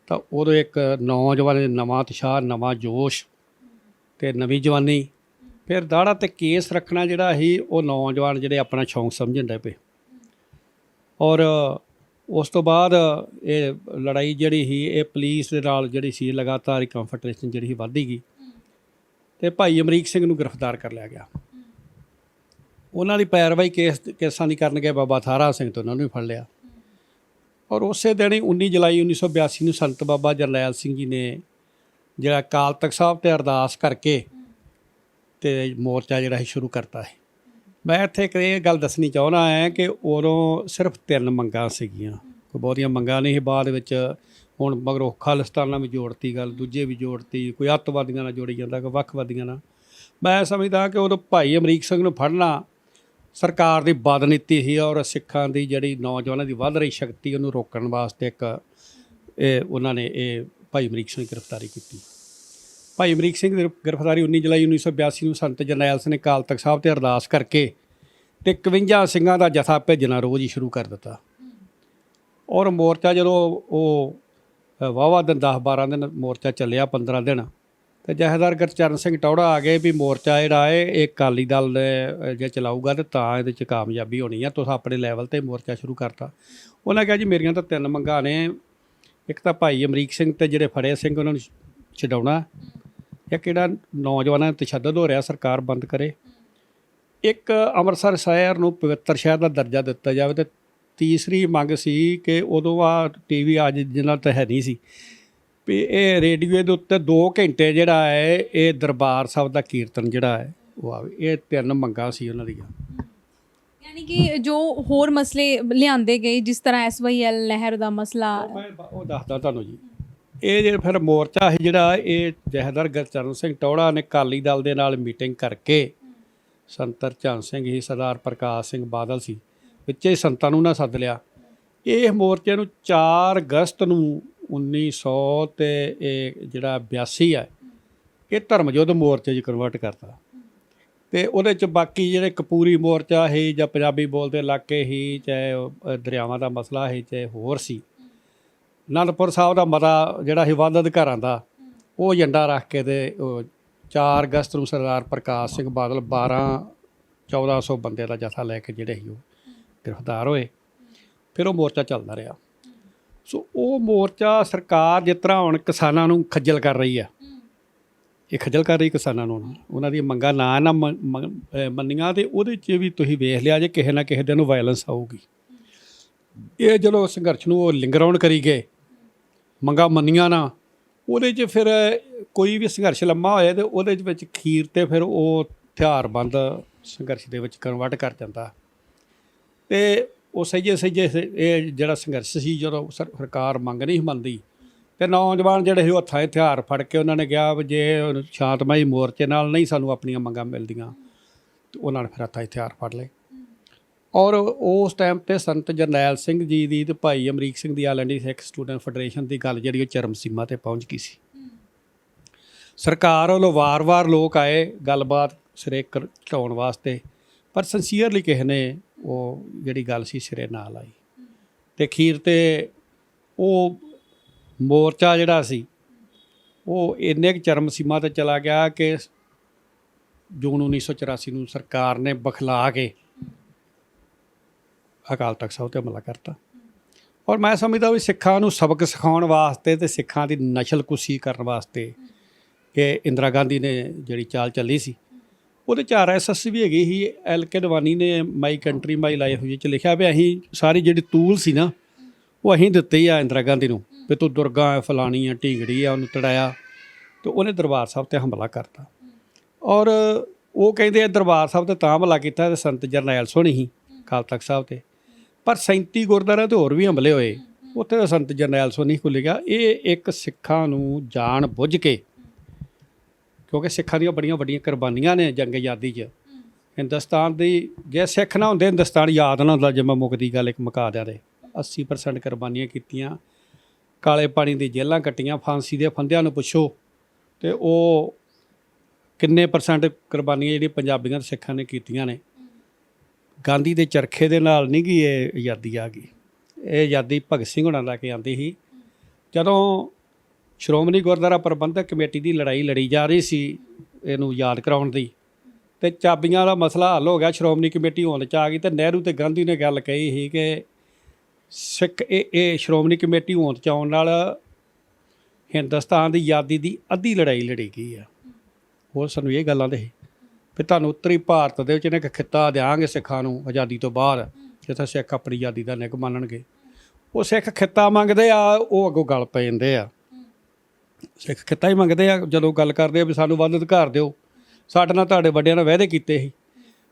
ਤਾਂ ਉਦੋਂ ਇੱਕ ਨੌਜਵਾਨ ਨਵਾਂ ਉਤਸ਼ਾਹ, ਨਵਾਂ ਜੋਸ਼ ਅਤੇ ਨਵੀਂ ਜਵਾਨੀ। ਫਿਰ ਦਾੜਾ 'ਤੇ ਕੇਸ ਰੱਖਣਾ ਜਿਹੜਾ ਸੀ ਉਹ ਨੌਜਵਾਨ ਜਿਹੜੇ ਆਪਣਾ ਸ਼ੌਂਕ ਸਮਝਣ ਡੈ ਪਏ। ਔਰ ਉਸ ਤੋਂ ਬਾਅਦ ਇਹ ਲੜਾਈ ਜਿਹੜੀ ਸੀ ਇਹ ਪੁਲਿਸ ਦੇ ਨਾਲ ਜਿਹੜੀ ਸੀ ਲਗਾਤਾਰ ਹੀ ਕੰਫਰਟਰੇਸ਼ਨ ਜਿਹੜੀ ਸੀ ਵੱਧਦੀ ਗਈ ਅਤੇ ਭਾਈ ਅਮਰੀਕ ਸਿੰਘ ਨੂੰ ਗ੍ਰਿਫਤਾਰ ਕਰ ਲਿਆ ਗਿਆ। ਉਹਨਾਂ ਦੀ ਪੈਰਵਾਈ ਕੇਸਾਂ ਦੀ ਕਰਨ ਗਏ ਬਾਬਾ ਥਾਰਾ ਸਿੰਘ ਤੋਂ ਉਹਨਾਂ ਨੂੰ ਵੀ ਫੜ ਲਿਆ। ਔਰ ਉਸੇ ਦਿਨ ਹੀ 19 ਜੁਲਾਈ 1982 ਨੂੰ ਸੰਤ ਬਾਬਾ ਜਰਨੈਲ ਸਿੰਘ ਜੀ ਨੇ ਜਿਹੜਾ ਅਕਾਲ ਤਖ਼ਤ ਸਾਹਿਬ 'ਤੇ ਅਰਦਾਸ ਕਰਕੇ ਅਤੇ ਮੋਰਚਾ ਜਿਹੜਾ ਸੀ ਸ਼ੁਰੂ ਕਰਤਾ ਹੈ। ਮੈਂ ਇੱਥੇ ਇੱਕ ਇਹ ਗੱਲ ਦੱਸਣੀ ਚਾਹੁੰਦਾ ਹੈ ਕਿ ਉਦੋਂ ਸਿਰਫ 3 ਮੰਗਾਂ ਸੀਗੀਆਂ, ਕੋਈ ਬਹੁਤੀਆਂ ਮੰਗਾਂ ਨਹੀਂ ਸੀ। ਬਾਅਦ ਵਿੱਚ ਹੁਣ ਮਗਰੋਂ ਖਾਲਿਸਤਾਨ ਵੀ ਜੋੜਤੀ ਗੱਲ, ਦੂਜੇ ਵੀ ਜੋੜਤੀ, ਕੋਈ ਅੱਤਵਾਦੀਆਂ ਨਾਲ ਜੋੜੀ ਜਾਂਦਾ, ਕੋਈ ਵੱਖਵਾਦੀਆਂ ਨਾਲ। ਮੈਂ ਸਮਝਦਾ ਕਿ ਉਦੋਂ ਭਾਈ ਅਮਰੀਕ ਸਿੰਘ ਨੂੰ ਫੜਨਾ ਸਰਕਾਰ ਦੀ ਬਦਨੀਤੀ ਸੀ ਔਰ ਸਿੱਖਾਂ ਦੀ ਜਿਹੜੀ ਨੌਜਵਾਨਾਂ ਦੀ ਵੱਧ ਰਹੀ ਸ਼ਕਤੀ ਉਹਨੂੰ ਰੋਕਣ ਵਾਸਤੇ ਇੱਕ ਉਹਨਾਂ ਨੇ ਇਹ ਭਾਈ ਅਮਰੀਕ ਸਿੰਘ ਦੀ ਗ੍ਰਿਫਤਾਰੀ ਕੀਤੀ। ਭਾਈ ਅਮਰੀਕ ਸਿੰਘ ਦੀ ਗ੍ਰਿਫਤਾਰੀ 19 ਜੁਲਾਈ 1982 ਨੂੰ ਸੰਤ ਜਰਨੈਲ ਸਿੰਘ ਨੇ ਅਕਾਲ ਤਖ਼ਤ ਸਾਹਿਬ 'ਤੇ ਅਰਦਾਸ ਕਰਕੇ ਅਤੇ 51 ਸਿੰਘਾਂ ਦਾ ਜਥਾ ਭੇਜਣਾ ਰੋਜ਼ ਹੀ ਸ਼ੁਰੂ ਕਰ ਦਿੱਤਾ। ਔਰ ਮੋਰਚਾ ਜਦੋਂ ਉਹ ਵਾਹਵਾ ਦਿਨ 10-12 ਦਿਨ ਮੋਰਚਾ ਚੱਲਿਆ, 15 ਦਿਨ, ਅਤੇ ਜਥੇਦਾਰ ਗੁਰਚਰਨ ਸਿੰਘ ਟੌਹੜਾ ਆ ਗਏ ਵੀ ਮੋਰਚਾ ਜਿਹੜਾ ਹੈ ਇਹ ਅਕਾਲੀ ਦਲ ਜੇ ਚਲਾਊਗਾ ਤਾਂ ਇਹਦੇ 'ਚ ਕਾਮਯਾਬੀ ਹੋਣੀ ਆ, ਤੁਸੀਂ ਆਪਣੇ ਲੈਵਲ 'ਤੇ ਮੋਰਚਾ ਸ਼ੁਰੂ ਕਰਤਾ। ਉਹਨਾਂ ਕਿਹਾ ਜੀ ਮੇਰੀਆਂ ਤਾਂ 3 ਮੰਗਾਂ ਨੇ, ਇੱਕ ਤਾਂ ਭਾਈ ਅਮਰੀਕ ਸਿੰਘ ਅਤੇ ਜਿਹੜੇ ਫੜੇ ਸਿੰਘ ਉਹਨਾਂ ਨੂੰ ਛਡਾਉਣਾ, ਇੱਕ ਜਿਹੜਾ ਨੌਜਵਾਨਾਂ 'ਤੇ ਤਸ਼ੱਦਦ ਹੋ ਰਿਹਾ ਸਰਕਾਰ ਬੰਦ ਕਰੇ, ਇੱਕ ਅੰਮ੍ਰਿਤਸਰ ਸ਼ਹਿਰ ਨੂੰ ਪਵਿੱਤਰ ਸ਼ਹਿਰ ਦਾ ਦਰਜਾ ਦਿੱਤਾ ਜਾਵੇ, ਅਤੇ ਤੀਸਰੀ ਮੰਗ ਸੀ ਕਿ ਉਦੋਂ TV ਅੱਜ ਜਿਨ੍ਹਾਂ ਤਾਂ ਹੈ ਨਹੀਂ ਸੀ ਵੀ ਇਹ ਰੇਡੀਓ ਦੇ ਉੱਤੇ 2 ਘੰਟੇ ਜਿਹੜਾ ਹੈ ਇਹ ਦਰਬਾਰ ਸਾਹਿਬ ਦਾ ਕੀਰਤਨ ਜਿਹੜਾ ਹੈ ਉਹ ਆਵੇ। ਇਹ 3 ਮੰਗਾਂ ਸੀ ਉਹਨਾਂ ਦੀਆਂ। ਯਾਨੀ ਕਿ ਜੋ ਹੋਰ ਮਸਲੇ ਲਿਆਂਦੇ ਗਏ, ਜਿਸ ਤਰ੍ਹਾਂ SYL ਨਹਿਰ ਦਾ ਮਸਲਾ, ਉਹ ਦੱਸਦਾ ਤੁਹਾਨੂੰ ਜੀ। ਇਹ ਜਿਹੜਾ ਫਿਰ ਮੋਰਚਾ ਸੀ ਜਿਹੜਾ ਇਹ ਜਥੇਦਾਰ ਗੁਰਚਰਨ ਸਿੰਘ ਟੌਹੜਾ ਨੇ ਅਕਾਲੀ ਦਲ ਦੇ ਨਾਲ ਮੀਟਿੰਗ ਕਰਕੇ, ਸੰਤ ਹਰਚੰਦ ਸਿੰਘ ਸੀ, ਸਰਦਾਰ ਪ੍ਰਕਾਸ਼ ਸਿੰਘ ਬਾਦਲ ਸੀ, ਵਿੱਚੇ ਸੰਤਾਂ ਨੂੰ ਨਾ ਸੱਦ ਲਿਆ। ਇਹ ਮੋਰਚੇ ਨੂੰ 4 ਅਗਸਤ ਨੂੰ 1900 ਅਤੇ ਇਹ ਜਿਹੜਾ 82 ਹੈ ਇਹ ਧਰਮ ਯੁੱਧ ਮੋਰਚੇ 'ਚ ਕਨਵਰਟ ਕਰਤਾ। ਅਤੇ ਉਹਦੇ 'ਚ ਬਾਕੀ ਜਿਹੜੇ ਕਪੂਰੀ ਮੋਰਚਾ ਸੀ ਜਾਂ ਪੰਜਾਬੀ ਬੋਲਦੇ ਇਲਾਕੇ ਸੀ, ਚਾਹੇ ਦਰਿਆਵਾਂ ਦਾ ਮਸਲਾ ਸੀ, ਚਾਹੇ ਹੋਰ ਸੀ, ਅਨੰਦਪੁਰ ਸਾਹਿਬ ਦਾ ਮਤਾ ਜਿਹੜਾ ਸੀ ਵੱਧ ਅਧਿਕਾਰਾਂ ਦਾ, ਉਹ ਏਜੰਡਾ ਰੱਖ ਕੇ ਅਤੇ 4 ਅਗਸਤ ਨੂੰ ਸਰਦਾਰ ਪ੍ਰਕਾਸ਼ ਸਿੰਘ ਬਾਦਲ 1400 ਬੰਦੇ ਦਾ ਜਥਾ ਲੈ ਕੇ ਜਿਹੜੇ ਸੀ ਉਹ ਗ੍ਰਿਫਤਾਰ ਹੋਏ। ਫਿਰ ਉਹ ਮੋਰਚਾ ਚੱਲਦਾ ਰਿਹਾ। ਸੋ ਉਹ ਮੋਰਚਾ ਸਰਕਾਰ ਜਿਸ ਤਰ੍ਹਾਂ ਹੁਣ ਕਿਸਾਨਾਂ ਨੂੰ ਖੱਜਲ ਕਰ ਰਹੀ ਆ, ਇਹ ਖੱਜਲ ਕਰ ਰਹੀ ਕਿਸਾਨਾਂ ਨੂੰ, ਉਹਨਾਂ ਦੀਆਂ ਮੰਗਾਂ ਨਾ ਮੰਨੀਆਂ, ਅਤੇ ਉਹਦੇ 'ਚ ਵੀ ਤੁਸੀਂ ਵੇਖ ਲਿਆ ਜੇ ਕਿਸੇ ਨਾ ਕਿਸੇ ਦਿਨ ਵਾਇਲੈਂਸ ਆਊਗੀ। ਇਹ ਜਦੋਂ ਸੰਘਰਸ਼ ਨੂੰ ਉਹ ਲਿੰਗਰਾਉਣ ਕਰੀ ਗਏ, ਮੰਗਾਂ ਮੰਨੀਆਂ ਨਾ, ਉਹਦੇ 'ਚ ਫਿਰ ਕੋਈ ਵੀ ਸੰਘਰਸ਼ ਲੰਮਾ ਹੋਇਆ ਅਤੇ ਉਹਦੇ ਵਿੱਚ ਅਖੀਰ 'ਤੇ ਫਿਰ ਉਹ ਹਥਿਆਰਬੰਦ ਸੰਘਰਸ਼ ਦੇ ਵਿੱਚ ਕਨਵਰਟ ਕਰ ਜਾਂਦਾ। ਅਤੇ ਉਹ ਸਹੀਏ ਇਹ ਜਿਹੜਾ ਸੰਘਰਸ਼ ਸੀ, ਜਦੋਂ ਸਰਕਾਰ ਮੰਗ ਨਹੀਂ ਮੰਨਦੀ ਅਤੇ ਨੌਜਵਾਨ ਜਿਹੜੇ ਸੀ ਉਹ ਹੱਥਾਂ 'ਚ ਹਥਿਆਰ ਫੜ ਕੇ ਉਹਨਾਂ ਨੇ ਕਿਹਾ ਵੀ ਜੇ ਸ਼ਾਂਤਮਈ ਮੋਰਚੇ ਨਾਲ ਨਹੀਂ ਸਾਨੂੰ ਆਪਣੀਆਂ ਮੰਗਾਂ ਮਿਲਦੀਆਂ, ਅਤੇ ਉਹਨਾਂ ਨੇ ਫਿਰ ਹੱਥਾਂ 'ਚ ਹਥਿਆਰ ਫੜ ਲਏ। ਔਰ ਉਸ ਟਾਈਮ ਤੇ ਸੰਤ ਜਰਨੈਲ ਸਿੰਘ ਜੀ ਦੀ ਤੇ ਭਾਈ ਅਮਰੀਕ ਸਿੰਘ ਦੀ ਆਲ ਇੰਡੀਆ ਸਿੱਖ ਸਟੂਡੈਂਟ ਫੈਡਰੇਸ਼ਨ ਦੀ ਗੱਲ ਜਿਹੜੀ ਉਹ ਚਰਮ ਸੀਮਾ ਤੇ ਪਹੁੰਚ ਗਈ ਸੀ। ਸਰਕਾਰ ਵੱਲੋਂ ਵਾਰ-ਵਾਰ ਲੋਕ ਆਏ ਗੱਲਬਾਤ ਸਿਰੇ ਚੜਾਉਣ ਵਾਸਤੇ, ਪਰ ਸਿੰਸੀਅਰਲੀ ਕਿਸੇ ਨੇ ਉਹ ਜਿਹੜੀ ਗੱਲ ਸੀ ਸਿਰੇ ਨਾ ਲਾਈ ਤੇ ਅਖੀਰ ਤੇ ਉਹ ਮੋਰਚਾ ਜਿਹੜਾ ਸੀ ਉਹ ਇੰਨੇ ਕੁ ਚਰਮ ਸੀਮਾ ਤੇ ਚਲਾ ਗਿਆ ਕਿ ਜੂਨ 1984 ਨੂੰ ਸਰਕਾਰ ਨੇ ਬਖਲਾ ਕੇ ਅਕਾਲ ਤਖਤ ਸਾਹਿਬ 'ਤੇ ਹਮਲਾ ਕਰਤਾ। ਔਰ ਮੈਂ ਸਮਝਦਾ ਵੀ ਸਿੱਖਾਂ ਨੂੰ ਸਬਕ ਸਿਖਾਉਣ ਵਾਸਤੇ ਤੇ ਸਿੱਖਾਂ ਦੀ ਨਸ਼ਲਕੁਸ਼ੀ ਕਰਨ ਵਾਸਤੇ ਕਿ ਇੰਦਰਾ ਗਾਂਧੀ ਨੇ ਜਿਹੜੀ ਚਾਲ ਚੱਲੀ ਸੀ ਉਹਦੇ 'ਚ RSS ਵੀ ਹੈਗੀ ਸੀ। LK ਅਡਵਾਨੀ ਨੇ ਮਾਈ ਕੰਟਰੀ ਮਾਈ ਲਾਈਫ ਵਿੱਚ ਲਿਖਿਆ ਵੀ ਅਸੀਂ ਸਾਰੀ ਜਿਹੜੀ ਤੂਲ ਸੀ ਨਾ ਉਹ ਅਸੀਂ ਦਿੱਤੀ ਆ ਇੰਦਰਾ ਗਾਂਧੀ ਨੂੰ ਵੀ ਤੂੰ ਦੁਰਗਾ ਹੈ, ਫਲਾਣੀ ਆ, ਢੀਂਗੜੀ ਆ, ਉਹਨੂੰ ਤੜਾਇਆ ਤੇ ਉਹਨੇ ਦਰਬਾਰ ਸਾਹਿਬ 'ਤੇ ਹਮਲਾ ਕਰਤਾ। ਔਰ ਉਹ ਕਹਿੰਦੇ ਦਰਬਾਰ ਸਾਹਿਬ 'ਤੇ ਤਾਂ ਹਮਲਾ ਕੀਤਾ ਤੇ ਸੰਤ ਜਰਨੈਲ ਸੋਹਣੀ ਸੀ ਅਕਾਲ ਤਖਤ ਸਾਹਿਬ 'ਤੇ, ਪਰ 37 ਗੁਰਦੁਆਰਿਆਂ 'ਤੇ ਹੋਰ ਵੀ ਹਮਲੇ ਹੋਏ, ਉੱਥੇ ਤਾਂ ਸੰਤ ਜਰਨੈਲ ਸੋਹਣੀ ਖੁੱਲ੍ਹ ਗਿਆ। ਇਹ ਇੱਕ ਸਿੱਖਾਂ ਨੂੰ ਜਾਣ ਬੁੱਝ ਕੇ, ਕਿਉਂਕਿ ਸਿੱਖਾਂ ਦੀਆਂ ਬੜੀਆਂ ਵੱਡੀਆਂ ਕੁਰਬਾਨੀਆਂ ਨੇ ਜੰਗ ਆਜ਼ਾਦੀ 'ਚ ਹਿੰਦੁਸਤਾਨ ਦੀ, ਜੇ ਸਿੱਖ ਨਾ ਹੁੰਦੇ ਹਿੰਦੁਸਤਾਨ ਯਾਦ ਨਾ ਹੁੰਦਾ। ਜੇ ਮੈਂ ਮੁੱਕਦੀ ਗੱਲ ਇੱਕ ਮੁਕਾ ਦਿਆਂ ਤੇ 80% ਕੁਰਬਾਨੀਆਂ ਕੀਤੀਆਂ, ਕਾਲੇ ਪਾਣੀ ਦੀ ਜੇਲ੍ਹਾਂ ਕੱਟੀਆਂ, ਫਾਂਸੀ ਦੇ ਫੰਦਿਆਂ ਨੂੰ ਪੁੱਛੋ ਤੇ ਉਹ ਕਿੰਨੇ % ਕੁਰਬਾਨੀਆਂ ਜਿਹੜੀਆਂ ਪੰਜਾਬੀਆਂ ਤੇ ਸਿੱਖਾਂ ਨੇ ਕੀਤੀਆਂ ਨੇ। ਗਾਂਧੀ ਦੇ ਚਰਖੇ ਦੇ ਨਾਲ ਨਹੀਂ ਗਈ ਇਹ ਆਜ਼ਾਦੀ ਆ ਗਈ, ਇਹ ਆਜ਼ਾਦੀ ਭਗਤ ਸਿੰਘ ਹੋਣਾ ਲੈ ਕੇ ਆਉਂਦੀ ਸੀ। ਜਦੋਂ ਸ਼੍ਰੋਮਣੀ ਗੁਰਦੁਆਰਾ ਪ੍ਰਬੰਧਕ ਕਮੇਟੀ ਦੀ ਲੜਾਈ ਲੜੀ ਜਾ ਰਹੀ ਸੀ ਇਹਨੂੰ ਯਾਦ ਕਰਾਉਣ ਦੀ, ਤੇ ਚਾਬੀਆਂ ਦਾ ਮਸਲਾ ਹੱਲ ਹੋ ਗਿਆ, ਸ਼੍ਰੋਮਣੀ ਕਮੇਟੀ ਹੋਂਦ 'ਚ ਆ ਗਈ, ਤੇ ਨਹਿਰੂ ਤੇ ਗਾਂਧੀ ਨੇ ਗੱਲ ਕਹੀ ਸੀ ਕਿ ਸਿੱਖ ਇਹ ਸ਼੍ਰੋਮਣੀ ਕਮੇਟੀ ਹੋਂਦ 'ਚ ਆਉਣ ਨਾਲ ਹਿੰਦੁਸਤਾਨ ਦੀ ਆਜ਼ਾਦੀ ਦੀ ਅੱਧੀ ਲੜਾਈ ਲੜੀ ਗਈ ਆ। ਉਹ ਸਾਨੂੰ ਇਹ ਗੱਲਾਂ ਦੇ ਵੀ ਤੁਹਾਨੂੰ ਉੱਤਰੀ ਭਾਰਤ ਦੇ ਵਿੱਚ ਇੱਕ ਖਿੱਤਾ ਦਿਆਂਗੇ ਸਿੱਖਾਂ ਨੂੰ ਆਜ਼ਾਦੀ ਤੋਂ ਬਾਅਦ, ਜਿੱਥੇ ਸਿੱਖ ਆਪਣੀ ਆਜ਼ਾਦੀ ਦਾ ਨਿੱਘ ਮੰਨਣਗੇ। ਉਹ ਸਿੱਖ ਖਿੱਤਾ ਮੰਗਦੇ ਆ, ਉਹ ਅੱਗੋਂ ਗੱਲ ਪੈ ਜਾਂਦੇ ਆ। ਸਿੱਖ ਖਿੱਤਾ ਹੀ ਮੰਗਦੇ ਆ, ਜਦੋਂ ਗੱਲ ਕਰਦੇ ਆ ਵੀ ਸਾਨੂੰ ਵੱਧ ਅਧਿਕਾਰ ਦਿਓ, ਸਾਡੇ ਨਾਲ ਤੁਹਾਡੇ ਵੱਡਿਆਂ ਨੇ ਵਾਅਦੇ ਕੀਤੇ ਸੀ।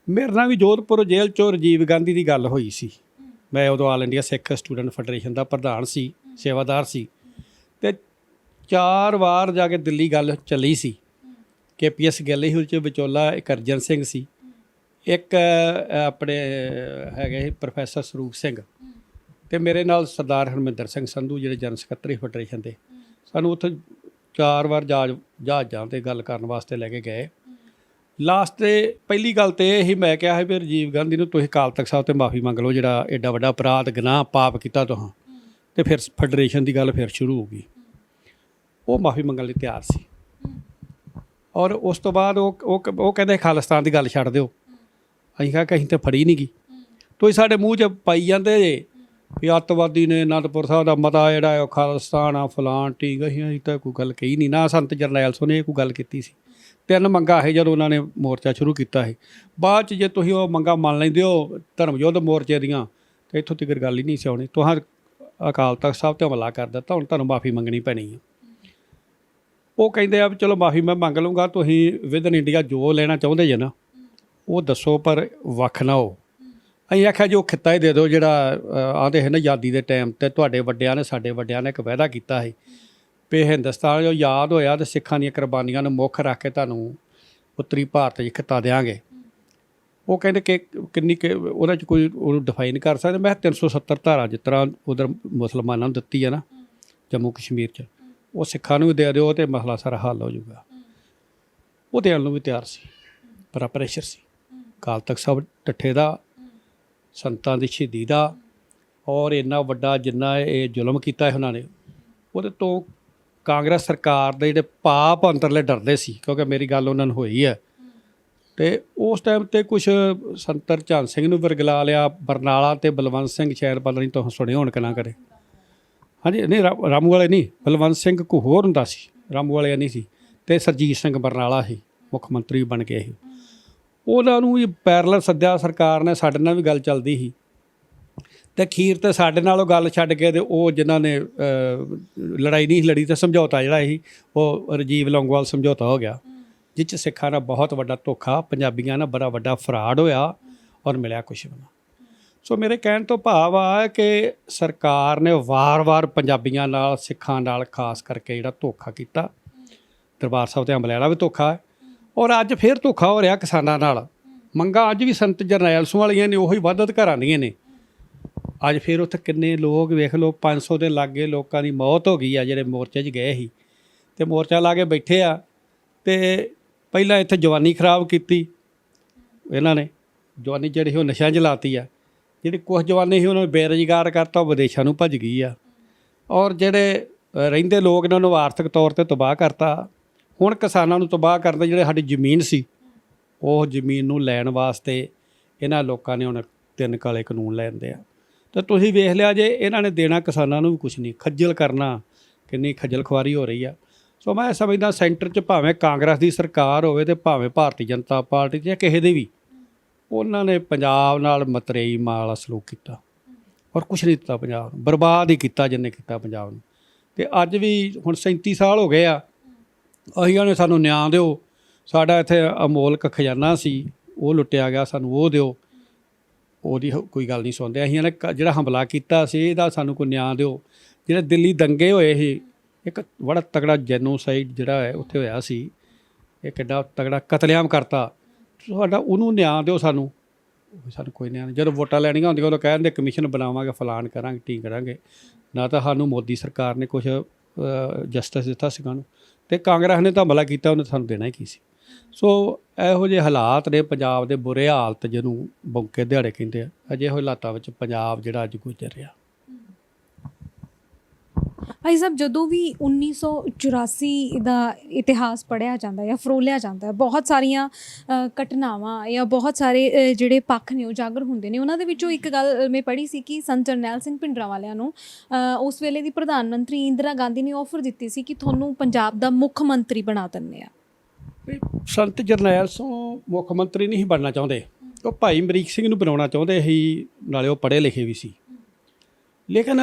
ਮੇਰੇ ਨਾਲ ਵੀ ਜੋਧਪੁਰ ਜੇਲ੍ਹ 'ਚੋਂ ਰਾਜੀਵ ਗਾਂਧੀ ਦੀ ਗੱਲ ਹੋਈ ਸੀ। ਮੈਂ ਉਦੋਂ ਆਲ ਇੰਡੀਆ ਸਿੱਖ ਸਟੂਡੈਂਟ ਫੈਡਰੇਸ਼ਨ ਦਾ ਪ੍ਰਧਾਨ ਸੀ, ਸੇਵਾਦਾਰ ਸੀ, ਤੇ 4 ਵਾਰ ਜਾ ਕੇ ਦਿੱਲੀ ਗੱਲ ਚੱਲੀ ਸੀ। KPS ਗਿੱਲ ਸੀ, ਉਹਦੇ 'ਚ ਵਿਚੋਲਾ ਇੱਕ ਅਰਜਨ ਸਿੰਘ ਸੀ, ਇੱਕ ਆਪਣੇ ਹੈਗੇ ਸੀ ਪ੍ਰੋਫੈਸਰ ਸਰੂਪ ਸਿੰਘ, ਤੇ ਮੇਰੇ ਨਾਲ ਸਰਦਾਰ ਹਰਮਿੰਦਰ ਸਿੰਘ ਸੰਧੂ ਜਿਹੜੇ ਜਨਰਲ ਸਕੱਤਰ ਫੈਡਰੇਸ਼ਨ ਦੇ। ਸਾਨੂੰ ਉੱਥੇ 4 ਵਾਰ ਜਹਾਜ਼ਾਂ 'ਤੇ ਗੱਲ ਕਰਨ ਵਾਸਤੇ ਲੈ ਕੇ ਗਏ। ਲਾਸਟ 'ਤੇ ਪਹਿਲੀ ਗੱਲ ਤਾਂ ਇਹ ਹੀ ਮੈਂ ਕਿਹਾ ਸੀ ਵੀ ਰਾਜੀਵ ਗਾਂਧੀ ਨੂੰ ਤੁਸੀਂ ਅਕਾਲ ਤਖਤ ਸਾਹਿਬ 'ਤੇ ਮਾਫੀ ਮੰਗ ਲਓ, ਜਿਹੜਾ ਐਡਾ ਵੱਡਾ ਅਪਰਾਧ ਗੁਨਾਹ ਪਾਪ ਕੀਤਾ ਤੁਹਾਂ। ਤੇ ਫਿਰ ਫੈਡਰੇਸ਼ਨ ਦੀ ਗੱਲ ਫਿਰ ਸ਼ੁਰੂ ਹੋ ਗਈ। ਉਹ ਮਾਫੀ ਮੰਗਣ ਲਈ ਤਿਆਰ ਸੀ, ਔਰ ਉਸ ਤੋਂ ਬਾਅਦ ਉਹ ਕਹਿੰਦੇ ਖਾਲਿਸਤਾਨ ਦੀ ਗੱਲ ਛੱਡ ਦਿਓ। ਅਸੀਂ ਕਿਹਾ ਕਿ ਅਸੀਂ ਤਾਂ ਫੜੀ ਨਹੀਂ ਗਈ, ਤੁਸੀਂ ਸਾਡੇ ਮੂੰਹ 'ਚ ਪਾਈ ਜਾਂਦੇ ਜੇ ਵੀ ਅੱਤਵਾਦੀ ਨੇ ਅਨੰਦਪੁਰ ਸਾਹਿਬ ਦਾ ਮਤਾ ਜਿਹੜਾ ਉਹ ਖਾਲਿਸਤਾਨ ਆ, ਫਲਾਣ ਠੀਕ। ਅਸੀਂ ਤਾਂ ਕੋਈ ਗੱਲ ਕਹੀ ਨਹੀਂ, ਨਾ ਸੰਤ ਜਰਨੈਲ ਸਿੰਘ ਨੇ ਕੋਈ ਗੱਲ ਕੀਤੀ ਸੀ। 3 ਮੰਗਾਂ ਇਹ ਜਦੋਂ ਉਹਨਾਂ ਨੇ ਮੋਰਚਾ ਸ਼ੁਰੂ ਕੀਤਾ ਸੀ। ਬਾਅਦ 'ਚ ਜੇ ਤੁਸੀਂ ਉਹ ਮੰਗਾਂ ਮੰਨ ਲੈਂਦੇ ਹੋ ਧਰਮ ਯੁੱਧ ਮੋਰਚੇ ਦੀਆਂ, ਤਾਂ ਇੱਥੋਂ ਤੱਕ ਗੱਲ ਹੀ ਨਹੀਂ ਸੀ ਆਉਣੀ। ਤੁਹਾਂ ਅਕਾਲ ਤਖਤ ਸਾਹਿਬ 'ਤੇ ਹਮਲਾ ਕਰ ਦਿੱਤਾ, ਹੁਣ ਤੁਹਾਨੂੰ ਮਾਫੀ ਮੰਗਣੀ ਪੈਣੀ ਹੈ। ਉਹ ਕਹਿੰਦੇ ਆ ਵੀ ਚਲੋ ਮਾਫੀ ਮੈਂ ਮੰਗ ਲਊਂਗਾ, ਤੁਸੀਂ ਵਿਦਨ ਇੰਡੀਆ ਜੋ ਲੈਣਾ ਚਾਹੁੰਦੇ ਜੇ ਨਾ ਉਹ ਦੱਸੋ, ਪਰ ਵੱਖ ਨਾ ਹੋ। ਅਸੀਂ ਆਖਿਆ ਜੋ ਖਿੱਤਾ ਹੀ ਦੇ ਦਿਓ ਜਿਹੜਾ ਆਉਂਦੇ ਹੈ ਨਾ ਆਜ਼ਾਦੀ ਦੇ ਟਾਈਮ 'ਤੇ ਤੁਹਾਡੇ ਵੱਡਿਆਂ ਨੇ ਸਾਡੇ ਵੱਡਿਆਂ ਨੇ ਇੱਕ ਵਾਅਦਾ ਕੀਤਾ ਸੀ ਵੀ ਹਿੰਦੁਸਤਾਨ ਜੋ ਯਾਦ ਹੋਇਆ ਤੇ ਸਿੱਖਾਂ ਦੀਆਂ ਕੁਰਬਾਨੀਆਂ ਨੂੰ ਮੁੱਖ ਰੱਖ ਕੇ ਤੁਹਾਨੂੰ ਉੱਤਰੀ ਭਾਰਤ 'ਚ ਖਿੱਤਾ ਦਿਆਂਗੇ। ਉਹ ਕਹਿੰਦੇ ਕਿ ਕਿੰਨੀ ਉਹਦੇ 'ਚ ਕੋਈ ਉਹਨੂੰ ਡਿਫਾਈਨ ਕਰ ਸਕਦੇ। ਮੈਂ 370 ਧਾਰਾ ਜਿਸ ਤਰ੍ਹਾਂ ਉਧਰ ਮੁਸਲਮਾਨਾਂ ਨੂੰ ਦਿੱਤੀ ਹੈ ਨਾ ਜੰਮੂ ਕਸ਼ਮੀਰ 'ਚ, ਉਹ ਸਿੱਖਾਂ ਨੂੰ ਵੀ ਦੇ ਦਿਓ ਤੇ ਮਸਲਾ ਸਾਰਾ ਹੱਲ ਹੋ ਜਾਊਗਾ। ਉਹ ਦੇਣ ਨੂੰ ਵੀ ਤਿਆਰ ਸੀ, ਪਰ ਪ੍ਰੈਸ਼ਰ ਸੀ ਅਕਾਲ ਤਖਤ ਸਾਹਿਬ ਢੱਠੇ ਦਾ, ਸੰਤਾਂ ਦੀ ਸ਼ਹੀਦੀ ਦਾ, ਔਰ ਇੰਨਾ ਵੱਡਾ ਜਿੰਨਾ ਇਹ ਜ਼ੁਲਮ ਕੀਤਾ ਉਹਨਾਂ ਨੇ, ਉਹਦੇ ਤੋਂ ਕਾਂਗਰਸ ਸਰਕਾਰ ਦੇ ਜਿਹੜੇ ਪਾਪ ਅੰਤਰਲੇ ਡਰਦੇ ਸੀ, ਕਿਉਂਕਿ ਮੇਰੀ ਗੱਲ ਉਹਨਾਂ ਨੂੰ ਹੋਈ ਹੈ। ਅਤੇ ਉਸ ਟਾਈਮ 'ਤੇ ਕੁਛ ਸੰਤਰ ਚੰਦ ਸਿੰਘ ਨੂੰ ਵਰਗਲਾ ਲਿਆ, ਬਰਨਾਲਾ ਅਤੇ ਬਲਵੰਤ ਸਿੰਘ, ਸ਼ਾਇਦ ਪਤਾ ਨਹੀਂ ਤੁਸੀਂ ਸੁਣੇ ਹੋਣ ਕਿ ਨਾ ਕਰੇ। ਹਾਂਜੀ, ਨਹੀਂ ਰਾਮੂ ਵਾਲੇ ਨਹੀਂ, ਬਲਵੰਤ ਸਿੰਘ ਕੋਈ ਹੋਰ ਹੁੰਦਾ ਸੀ, ਰਾਮੂ ਵਾਲੇ ਨਹੀਂ ਸੀ। ਅਤੇ ਸਰਜੀਤ ਸਿੰਘ ਬਰਨਾਲਾ ਸੀ, ਮੁੱਖ ਮੰਤਰੀ ਬਣ ਕੇ ਸੀ। ਉਹਨਾਂ ਨੂੰ ਵੀ ਪੈਰਲਲ ਸੱਦਿਆ ਸਰਕਾਰ ਨੇ, ਸਾਡੇ ਨਾਲ ਵੀ ਗੱਲ ਚੱਲਦੀ ਸੀ। ਅਤੇ ਅਖੀਰ 'ਤੇ ਸਾਡੇ ਨਾਲੋਂ ਗੱਲ ਛੱਡ ਕੇ ਤੇ ਉਹ ਜਿਨ੍ਹਾਂ ਨੇ ਲੜਾਈ ਨਹੀਂ ਲੜੀ, ਅਤੇ ਸਮਝੌਤਾ ਜਿਹੜਾ ਸੀ ਉਹ ਰਾਜੀਵ ਲੌਂਗੋਵਾਲ ਸਮਝੌਤਾ ਹੋ ਗਿਆ, ਜਿਸ 'ਚ ਸਿੱਖਾਂ ਦਾ ਬਹੁਤ ਵੱਡਾ ਧੋਖਾ, ਪੰਜਾਬੀਆਂ ਨਾਲ ਬੜਾ ਵੱਡਾ ਫਰਾਡ ਹੋਇਆ, ਔਰ ਮਿਲਿਆ ਕੁਛ ਵੀ ਨਾ। ਸੋ ਮੇਰੇ ਕਹਿਣ ਤੋਂ ਭਾਵ ਆ ਕਿ ਸਰਕਾਰ ਨੇ ਵਾਰ-ਵਾਰ ਪੰਜਾਬੀਆਂ ਨਾਲ, ਸਿੱਖਾਂ ਨਾਲ ਖਾਸ ਕਰਕੇ ਜਿਹੜਾ ਧੋਖਾ ਕੀਤਾ। ਦਰਬਾਰ ਸਾਹਿਬ 'ਤੇ ਹਮਲੇ ਵਾਲਾ ਵੀ ਧੋਖਾ ਹੈ, ਔਰ ਅੱਜ ਫਿਰ ਧੋਖਾ ਹੋ ਰਿਹਾ ਕਿਸਾਨਾਂ ਨਾਲ। ਮੰਗਾਂ ਅੱਜ ਵੀ ਸੰਤ ਜਰਨੈਲ ਸਿੰਘ ਵਾਲੀਆਂ ਨੇ, ਉਹੀ ਵੱਧ ਅਧਿਕਾਰਾਂ ਦੀਆਂ ਨੇ। ਅੱਜ ਫਿਰ ਉੱਥੇ ਕਿੰਨੇ ਲੋਕ ਵੇਖ ਲਓ, 500 ਦੇ ਲਾਗੇ ਲੋਕਾਂ ਦੀ ਮੌਤ ਹੋ ਗਈ ਆ ਜਿਹੜੇ ਮੋਰਚੇ 'ਚ ਗਏ ਸੀ ਅਤੇ ਮੋਰਚਾ ਲਾ ਕੇ ਬੈਠੇ ਆ। ਅਤੇ ਪਹਿਲਾਂ ਇੱਥੇ ਜਵਾਨੀ ਖਰਾਬ ਕੀਤੀ ਇਹਨਾਂ ਨੇ, ਜਵਾਨੀ ਜਿਹੜੀ ਉਹ ਨਸ਼ਿਆਂ 'ਚ ਲਾਤੀ ਆ। ਜਿਹੜੀ ਕੁਛ ਜਵਾਨੀ ਸੀ ਉਹਨਾਂ ਨੂੰ ਬੇਰੁਜ਼ਗਾਰ ਕਰਤਾ, ਉਹ ਵਿਦੇਸ਼ਾਂ ਨੂੰ ਭੱਜ ਗਈ ਆ। ਔਰ ਜਿਹੜੇ ਰਹਿੰਦੇ ਲੋਕ ਇਹਨਾਂ ਨੂੰ ਆਰਥਿਕ ਤੌਰ 'ਤੇ ਤਬਾਹ ਕਰਤਾ। ਹੁਣ ਕਿਸਾਨਾਂ ਨੂੰ ਤਬਾਹ ਕਰਦੇ, ਜਿਹੜੇ ਸਾਡੀ ਜ਼ਮੀਨ ਸੀ ਉਹ ਜ਼ਮੀਨ ਨੂੰ ਲੈਣ ਵਾਸਤੇ ਇਹਨਾਂ ਲੋਕਾਂ ਨੇ ਹੁਣ 3 ਕਾਲੇ ਕਾਨੂੰਨ ਲੈਂਦੇ ਆ। ਤਾਂ ਤੁਸੀਂ ਵੇਖ ਲਿਆ ਜੇ ਇਹਨਾਂ ਨੇ ਦੇਣਾ ਕਿਸਾਨਾਂ ਨੂੰ ਵੀ ਕੁਛ ਨਹੀਂ, ਖੱਜਲ ਕਰਨਾ, ਕਿੰਨੀ ਖੱਜਲ ਖੁਆਰੀ ਹੋ ਰਹੀ ਆ। ਸੋ ਮੈਂ ਸਮਝਦਾ ਸੈਂਟਰ 'ਚ ਭਾਵੇਂ ਕਾਂਗਰਸ ਦੀ ਸਰਕਾਰ ਹੋਵੇ ਅਤੇ ਭਾਵੇਂ ਭਾਰਤੀ ਜਨਤਾ ਪਾਰਟੀ ਜਾਂ ਕਿਸੇ ਦੀ ਵੀ, ਉਹਨਾਂ ਨੇ ਪੰਜਾਬ ਨਾਲ ਮਤਰੇਈ ਮਾਲ ਸਲੂਕ ਕੀਤਾ ਔਰ ਕੁਛ ਨਹੀਂ ਦਿੱਤਾ ਪੰਜਾਬ ਨੂੰ, ਬਰਬਾਦ ਹੀ ਕੀਤਾ ਜਿੰਨੇ ਕੀਤਾ ਪੰਜਾਬ ਨੂੰ। ਅਤੇ ਅੱਜ ਵੀ ਹੁਣ 37 ਸਾਲ ਹੋ ਗਏ ਆ, ਅਸੀਂ ਨੇ ਸਾਨੂੰ ਨਿਆਂ ਦਿਓ, ਸਾਡਾ ਇੱਥੇ ਅਮੋਲਕ ਖਜ਼ਾਨਾ ਸੀ ਉਹ ਲੁੱਟਿਆ ਗਿਆ, ਸਾਨੂੰ ਉਹ ਦਿਓ। ਉਹਦੀ ਕੋਈ ਗੱਲ ਨਹੀਂ ਸੁਣਦੇ। ਅਸੀਂ ਨੇ ਜਿਹੜਾ ਹਮਲਾ ਕੀਤਾ ਸੀ ਇਹਦਾ ਸਾਨੂੰ ਕੋਈ ਨਿਆਂ ਦਿਓ। ਜਿਹੜੇ ਦਿੱਲੀ ਦੰਗੇ ਹੋਏ ਸੀ, ਇੱਕ ਬੜਾ ਤਗੜਾ ਜੈਨੋਸਾਈਡ ਜਿਹੜਾ ਹੈ ਉੱਥੇ ਹੋਇਆ ਸੀ, ਇਹ ਕਿੱਡਾ ਤਗੜਾ ਕਤਲੇਆਮ ਕਰਤਾ, ਸਾਡਾ ਉਹਨੂੰ ਨਿਆਂ ਦਿਓ। ਸਾਨੂੰ ਕੋਈ ਨਿਆਂ ਨਹੀਂ। ਜਦੋਂ ਵੋਟਾਂ ਲੈਣੀਆਂ ਹੁੰਦੀਆਂ ਉਦੋਂ ਕਹਿ ਦਿੰਦੇ ਕਮਿਸ਼ਨ ਬਣਾਵਾਂਗੇ, ਫਲਾਨ ਕਰਾਂਗੇ, ਟੀ ਕਰਾਂਗੇ। ਨਾ ਤਾਂ ਸਾਨੂੰ ਮੋਦੀ ਸਰਕਾਰ ਨੇ ਕੁਛ ਜਸਟਿਸ ਦਿੱਤਾ ਸੀ ਸਾਨੂੰ, ਅਤੇ ਕਾਂਗਰਸ ਨੇ ਤਾਂ ਹਮਲਾ ਕੀਤਾ, ਉਹਨੇ ਸਾਨੂੰ ਦੇਣਾ ਹੀ ਕੀ ਸੀ। ਸੋ ਇਹੋ ਜਿਹੇ ਹਾਲਾਤ ਨੇ ਪੰਜਾਬ ਦੇ, ਬੁਰੇ ਹਾਲਤ ਜਿਹਨੂੰ ਬੌਂਕੇ ਦਿਹਾੜੇ ਕਹਿੰਦੇ ਆ। ਅਜਿਹੇ ਹਾਲਾਤਾਂ ਵਿੱਚ ਪੰਜਾਬ ਜਿਹੜਾ ਅੱਜ ਗੁਜ਼ਰ ਰਿਹਾ। ਭਾਈ ਸਾਹਿਬ, ਜਦੋਂ ਵੀ 1984 ਦਾ ਇਤਿਹਾਸ ਪੜ੍ਹਿਆ ਜਾਂਦਾ ਜਾਂ ਫਰੋਲਿਆ ਜਾਂਦਾ, ਬਹੁਤ ਸਾਰੀਆਂ ਘਟਨਾਵਾਂ ਜਾਂ ਬਹੁਤ ਸਾਰੇ ਜਿਹੜੇ ਪੱਖ ਨੇ ਉਜਾਗਰ ਹੁੰਦੇ ਨੇ। ਉਹਨਾਂ ਦੇ ਵਿੱਚੋਂ ਇੱਕ ਗੱਲ ਮੈਂ ਪੜ੍ਹੀ ਸੀ ਕਿ ਸੰਤ ਜਰਨੈਲ ਸਿੰਘ ਭਿੰਡਰਾਂਵਾਲਿਆਂ ਨੂੰ ਉਸ ਵੇਲੇ ਦੀ ਪ੍ਰਧਾਨ ਮੰਤਰੀ ਇੰਦਰਾ ਗਾਂਧੀ ਨੇ ਆਫਰ ਦਿੱਤੀ ਸੀ ਕਿ ਤੁਹਾਨੂੰ ਪੰਜਾਬ ਦਾ ਮੁੱਖ ਮੰਤਰੀ ਬਣਾ ਦਿੰਦੇ ਆ। ਸੰਤ ਜਰਨੈਲ ਸਿੰਘ ਮੁੱਖ ਮੰਤਰੀ ਨਹੀਂ ਸੀ ਬਣਨਾ ਚਾਹੁੰਦੇ, ਉਹ ਭਾਈ ਅਮਰੀਕ ਸਿੰਘ ਨੂੰ ਬਣਾਉਣਾ ਚਾਹੁੰਦੇ ਸੀ, ਨਾਲੇ ਉਹ ਪੜ੍ਹੇ ਲਿਖੇ ਵੀ ਸੀ। ਲੇਕਿਨ